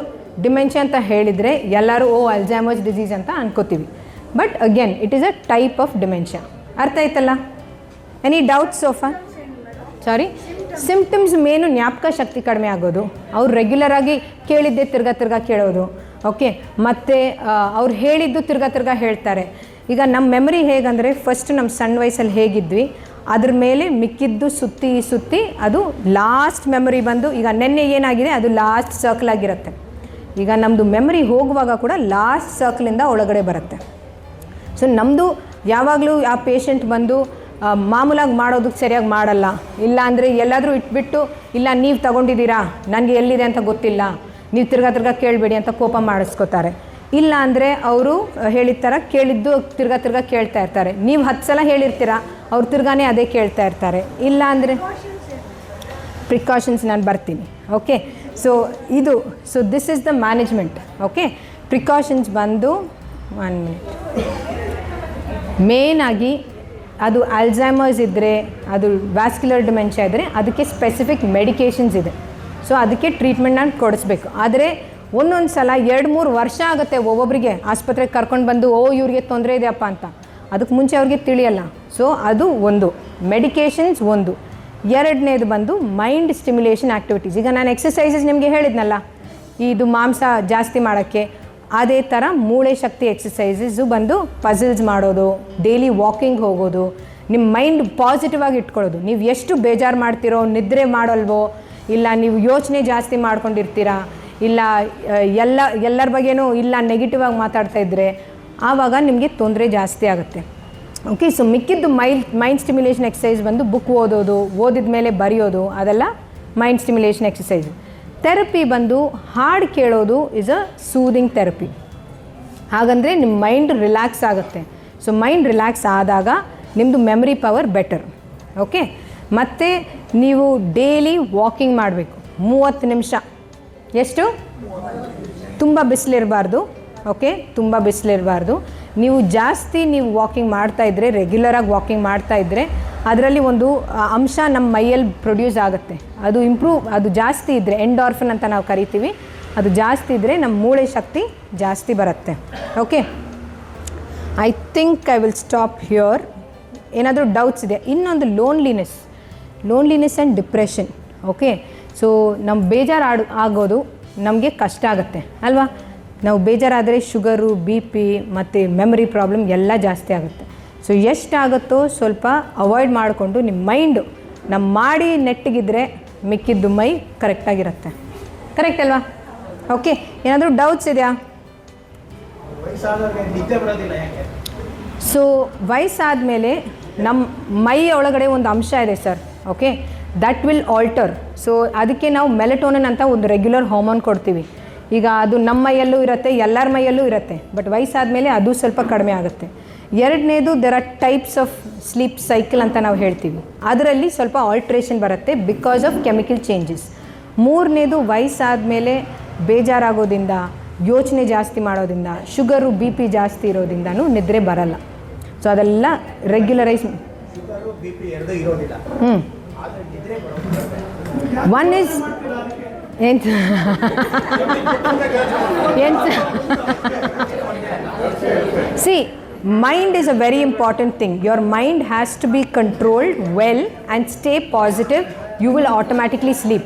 ಡಿಮೆನ್ಷಿಯಾ ಅಂತ ಹೇಳಿದರೆ ಎಲ್ಲರೂ ಅಲ್ಝೈಮರ್ಸ್ ಡಿಸೀಸ್ ಅಂತ ಅನ್ಕೋತೀವಿ. But again it is a type of dementia. ಅರ್ಥ ಆಯ್ತಲ್ಲ? Any doubts so far? Sorry, symptoms main ಜ್ಞಾಪಕ ಶಕ್ತಿ ಕಡಿಮೆ ಆಗೋದು, ಅವ್ರು ರೆಗ್ಯುಲರಾಗಿ ಕೇಳಿದ್ದೆ ತಿರ್ಗಾ ಕೇಳೋದು, ಓಕೆ, ಮತ್ತು ಅವ್ರು ಹೇಳಿದ್ದು ತಿರ್ಗಾ ಹೇಳ್ತಾರೆ. ಈಗ ನಮ್ಮ ಮೆಮರಿ ಹೇಗಂದರೆ ಫಸ್ಟ್ ನಮ್ಮ ಸಣ್ಣ ವಯಸ್ಸಲ್ಲಿ ಹೇಗಿದ್ವಿ ಅದ್ರ ಮೇಲೆ ಮಿಕ್ಕಿದ್ದು ಸುತ್ತಿ ಅದು ಲಾಸ್ಟ್ ಮೆಮರಿ ಬಂದು, ಈಗ ನೆನ್ನೆ ಏನಾಗಿದೆ ಅದು ಲಾಸ್ಟ್ ಸರ್ಕಲ್ ಆಗಿರುತ್ತೆ. ಈಗ ನಮ್ಮದು ಮೆಮರಿ ಹೋಗುವಾಗ ಕೂಡ ಲಾಸ್ಟ್ ಸರ್ಕಲಿಂದ ಒಳಗಡೆ ಬರುತ್ತೆ. ಸೊ ನಮ್ಮದು ಯಾವಾಗಲೂ ಆ ಪೇಷಂಟ್ ಬಂದು ಮಾಮೂಲಾಗಿ ಮಾಡೋದಕ್ಕೆ ಸರಿಯಾಗಿ ಮಾಡಲ್ಲ, ಇಲ್ಲ ಅಂದರೆ ಎಲ್ಲಾದರೂ ಇಟ್ಬಿಟ್ಟು ಇಲ್ಲ ನೀವು ತಗೊಂಡಿದ್ದೀರಾ ನನಗೆ ಎಲ್ಲಿದೆ ಅಂತ ಗೊತ್ತಿಲ್ಲ, ನೀವು ತಿರ್ಗಾ ಕೇಳಬೇಡಿ ಅಂತ ಕೋಪ ಮಾಡಿಸ್ಕೋತಾರೆ. ಇಲ್ಲ ಅಂದರೆ ಅವರು ಹೇಳಿದ ಥರ ಕೇಳಿದ್ದು ತಿರ್ಗಾ ಕೇಳ್ತಾ ಇರ್ತಾರೆ. ನೀವು 10 ಸಲ ಹೇಳಿರ್ತೀರ, ಅವ್ರು ತಿರ್ಗಾನೇ ಅದೇ ಕೇಳ್ತಾ ಇರ್ತಾರೆ. ಇಲ್ಲ ಅಂದರೆ ಪ್ರಿಕಾಷನ್ಸ್ ನಾನು ಬರ್ತೀನಿ. Okay, so this is the management. Okay, precautions ಬಂದು 1 ಮಿನಿಟ್. ಮೇನಾಗಿ ಅದು ಅಲ್ಝೈಮರ್ಸ್ ಇದ್ದರೆ, ಅದು ವ್ಯಾಸ್ಕ್ಯುಲರ್ ಡಿಮೆನ್ಷಿಯಾ ಇದ್ದರೆ ಅದಕ್ಕೆ ಸ್ಪೆಸಿಫಿಕ್ ಮೆಡಿಕೇಷನ್ಸ್ ಇದೆ. ಸೊ ಅದಕ್ಕೆ ಟ್ರೀಟ್ಮೆಂಟ್ನ ಕೊಡಿಸ್ಬೇಕು. ಆದರೆ ಒಂದೊಂದು ಸಲ 2-3 ವರ್ಷ ಆಗುತ್ತೆ ಒಬ್ಬೊಬ್ಬರಿಗೆ ಆಸ್ಪತ್ರೆಗೆ ಕರ್ಕೊಂಡು ಬಂದು ಇವ್ರಿಗೆ ತೊಂದರೆ ಇದೆಯಪ್ಪ ಅಂತ. ಅದಕ್ಕೆ ಮುಂಚೆ ಅವ್ರಿಗೆ ತಿಳಿಯಲ್ಲ. ಸೊ ಅದು ಒಂದು ಮೆಡಿಕೇಷನ್ಸ್ ಒಂದು. ಎರಡನೇದು ಬಂದು ಮೈಂಡ್ ಸ್ಟಿಮ್ಯುಲೇಷನ್ ಆ್ಯಕ್ಟಿವಿಟೀಸ್. ಈಗ ನಾನು ಎಕ್ಸಸೈಸಸ್ ನಿಮಗೆ ಹೇಳಿದ್ನಲ್ಲ, ಇದು ಮಾಂಸ ಜಾಸ್ತಿ ಮಾಡೋಕ್ಕೆ, ಅದೇ ಥರ ಮೂಳೆ ಶಕ್ತಿ ಎಕ್ಸಸೈಸಸ್ಸು ಬಂದು ಪಝಲ್ಸ್ ಮಾಡೋದು, ಡೈಲಿ ವಾಕಿಂಗ್ ಹೋಗೋದು, ನಿಮ್ಮ ಮೈಂಡ್ ಪಾಸಿಟಿವ್ ಆಗಿ ಇಟ್ಕೊಳ್ಳೋದು. ನೀವು ಎಷ್ಟು ಬೇಜಾರು ಮಾಡ್ತಿರೋ, ನಿದ್ರೆ ಮಾಡೋಲ್ವೋ, ಇಲ್ಲ ನೀವು ಯೋಚನೆ ಜಾಸ್ತಿ ಮಾಡ್ಕೊಂಡಿರ್ತೀರಾ, ಇಲ್ಲ ಎಲ್ಲರ ಬಗ್ಗೆನೂ ಇಲ್ಲ ನೆಗೆಟಿವ್ ಆಗಿ ಮಾತಾಡ್ತಾ ಇದ್ದರೆ ಆವಾಗ ನಿಮಗೆ ತೊಂದರೆ ಜಾಸ್ತಿ ಆಗುತ್ತೆ. ಓಕೆ, ಸೊ ಮಿಕ್ಕಿದ್ದು ಮೈಂಡ್ ಸ್ಟಿಮ್ಯುಲೇಷನ್ ಎಕ್ಸಸೈಸ್ ಬಂದು ಬುಕ್ ಓದೋದು, ಓದಿದ ಮೇಲೆ ಬರೆಯೋದು, ಅದೆಲ್ಲ ಮೈಂಡ್ ಸ್ಟಿಮ್ಯುಲೇಷನ್ ಎಕ್ಸಸೈಸ್. ಥೆರಪಿ ಬಂದು ಹಾಡು ಕೇಳೋದು ಇಸ್ ಅ ಸೂದಿಂಗ್ ಥೆರಪಿ. ಹಾಗಂದರೆ ನಿಮ್ಮ ಮೈಂಡ್ ರಿಲ್ಯಾಕ್ಸ್ ಆಗುತ್ತೆ. ಸೊ ಮೈಂಡ್ ರಿಲ್ಯಾಕ್ಸ್ ಆದಾಗ ನಿಮ್ಮದು ಮೆಮರಿ ಪವರ್ ಬೆಟರ್. ಓಕೆ, ಮತ್ತು ನೀವು ಡೈಲಿ ವಾಕಿಂಗ್ ಮಾಡಬೇಕು 30 ನಿಮಿಷ. ಎಷ್ಟು? ತುಂಬ ಬಿಸಿಲಿರಬಾರ್ದು. ಓಕೆ, ತುಂಬ ಬಿಸಿಲಿರಬಾರ್ದು. ನೀವು ಜಾಸ್ತಿ ವಾಕಿಂಗ್ ಮಾಡ್ತಾಯಿದ್ರೆ, ರೆಗ್ಯುಲರಾಗಿ ವಾಕಿಂಗ್ ಮಾಡ್ತಾಯಿದ್ರೆ ಅದರಲ್ಲಿ ಒಂದು ಅಂಶ ನಮ್ಮ ಮೈಯಲ್ಲಿ ಪ್ರೊಡ್ಯೂಸ್ ಆಗುತ್ತೆ. ಅದು ಜಾಸ್ತಿ ಇದ್ದರೆ, ಎಂಡಾರ್ಫಿನ್ ಅಂತ ನಾವು ಕರಿತೀವಿ, ಅದು ಜಾಸ್ತಿ ಇದ್ದರೆ ನಮ್ಮ ಮೂಳೆ ಶಕ್ತಿ ಜಾಸ್ತಿ ಬರುತ್ತೆ. Okay, I think I will stop here. ಏನಾದರೂ ಡೌಟ್ಸ್ ಇದೆ? ಇನ್ನೊಂದು loneliness and depression. Okay, so ನಮ್ಮ ಬೇಜಾರು ಆಗೋದು ನಮಗೆ ಕಷ್ಟ ಆಗುತ್ತೆ ಅಲ್ವಾ? ನಾವು ಬೇಜಾರಾದರೆ ಶುಗರು, BP ಮತ್ತು ಮೆಮರಿ ಪ್ರಾಬ್ಲಮ್ ಎಲ್ಲ ಜಾಸ್ತಿ ಆಗುತ್ತೆ. ಸೊ ಎಷ್ಟಾಗುತ್ತೋ ಸ್ವಲ್ಪ ಅವಾಯ್ಡ್ ಮಾಡಿಕೊಂಡು ನಿಮ್ಮ ಮೈಂಡು ಮಾಡಿ ನೆಟ್ಟಿಗಿದ್ರೆ ಮಿಕ್ಕಿದ್ದು ಮೈ ಕರೆಕ್ಟಾಗಿರುತ್ತೆ. ಕರೆಕ್ಟ್ ಅಲ್ವಾ? ಓಕೆ, ಏನಾದರೂ ಡೌಟ್ಸ್ ಇದೆಯಾ? ಸೊ ವಯಸ್ಸಾದಮೇಲೆ ನಮ್ಮ ಮೈ ಒಳಗಡೆ ಒಂದು ಅಂಶ ಇದೆ sir. Okay, that will alter. So ಅದಕ್ಕೆ ನಾವು ಮೆಲಟೋನಿನ್ ಅಂತ ಒಂದು ರೆಗ್ಯುಲರ್ ಹಾರ್ಮೋನ್ ಕೊಡ್ತೀವಿ. ಈಗ ಅದು ನಮ್ಮ ಮೈಯಲ್ಲೂ ಇರುತ್ತೆ, ಎಲ್ಲರ ಮೈಯಲ್ಲೂ ಇರುತ್ತೆ. ಬಟ್ ವಯಸ್ಸಾದಮೇಲೆ ಅದು ಸ್ವಲ್ಪ ಕಡಿಮೆ ಆಗುತ್ತೆ. ಎರಡನೇದು there are types of sleep cycle ಅಂತ ನಾವು ಹೇಳ್ತೀವಿ, ಅದರಲ್ಲಿ ಸ್ವಲ್ಪ ಆಲ್ಟ್ರೇಷನ್ ಬರುತ್ತೆ ಬಿಕಾಸ್ ಆಫ್ ಕೆಮಿಕಲ್ ಚೇಂಜಸ್. ಮೂರನೇದು ವಯಸ್ಸಾದಮೇಲೆ ಬೇಜಾರಾಗೋದ್ರಿಂದ, ಯೋಚನೆ ಜಾಸ್ತಿ ಮಾಡೋದ್ರಿಂದ, ಶುಗರು BP ಜಾಸ್ತಿ ಇರೋದ್ರಿಂದನೂ ನಿದ್ರೆ ಬರಲ್ಲ. ಸೊ ಅದೆಲ್ಲ ರೆಗ್ಯುಲರೈಸ್. ಒನ್ ಈಸ್ ಎಂತ C mind is a very important thing. Your mind has to be controlled well and stay positive. You will automatically sleep.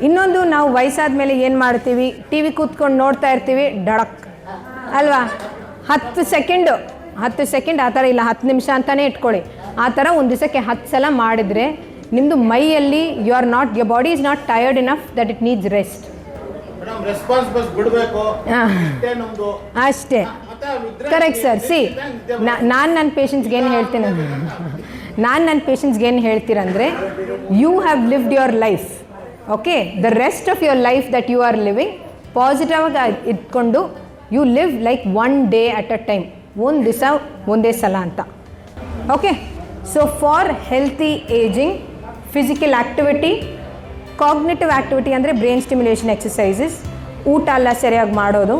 ಇನ್ನೊಂದು, ನಾವು ವಯಸ್ಸಾದ ಮೇಲೆ ಏನು ಮಾಡ್ತೀವಿ, TV ಕೂತ್ಕೊಂಡು ನೋಡ್ತಾ ಇರ್ತೀವಿ, ಡಡಕ್ ಅಲ್ವಾ? 10 ಸೆಕೆಂಡ್ ಆ ಥರ, ಇಲ್ಲ 10 ನಿಮಿಷ ಅಂತಲೇ ಇಟ್ಕೊಳ್ಳಿ. ಆ ಥರ ಒಂದು ದಿವಸಕ್ಕೆ 10 ಸಲ ಮಾಡಿದರೆ ನಿಮ್ಮದು ಮೈಯಲ್ಲಿ your body is not tired enough that it needs rest. ಅಷ್ಟೇ, ಕರೆಕ್ಟ್ ಸರ್. ನಾನು ನನ್ನ ಪೇಷಂಟ್ಸ್ಗೆ ಏನು ಹೇಳ್ತೀರಂದರೆ, you have lived your life. Okay, the rest of your life that you are living positive ಆಗಿ ಇಟ್ಕೊಂಡು you live like one day at a time, ಒಂದು ದಿವಸ ಒಂದೇ ಸಲ ಅಂತ. Okay, so for healthy ageing, physical activity, cognitive activity ಅಂದರೆ brain stimulation exercises, ಊಟ ಎಲ್ಲ ಸರಿಯಾಗಿ ಮಾಡೋದು,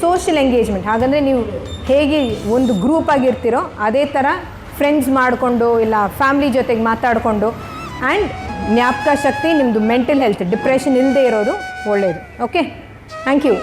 ಸೋಷಿಯಲ್ ಎಂಗೇಜ್ಮೆಂಟ್, ಹಾಗಂದರೆ ನೀವು ಹೇಗೆ ಒಂದು ಗ್ರೂಪ್ ಆಗಿರ್ತೀರೋ ಅದೇ ಥರ ಫ್ರೆಂಡ್ಸ್ ಮಾಡಿಕೊಂಡು ಇಲ್ಲ ಫ್ಯಾಮ್ಲಿ ಜೊತೆಗೆ ಮಾತಾಡಿಕೊಂಡು, ಆ್ಯಂಡ್ ಜ್ಞಾಪಕ ಶಕ್ತಿ, ನಿಮ್ಮದು ಮೆಂಟಲ್ ಹೆಲ್ತ್, ಡಿಪ್ರೆಷನ್ ಇಲ್ಲದೆ ಇರೋದು ಒಳ್ಳೆಯದು. Okay, thank you.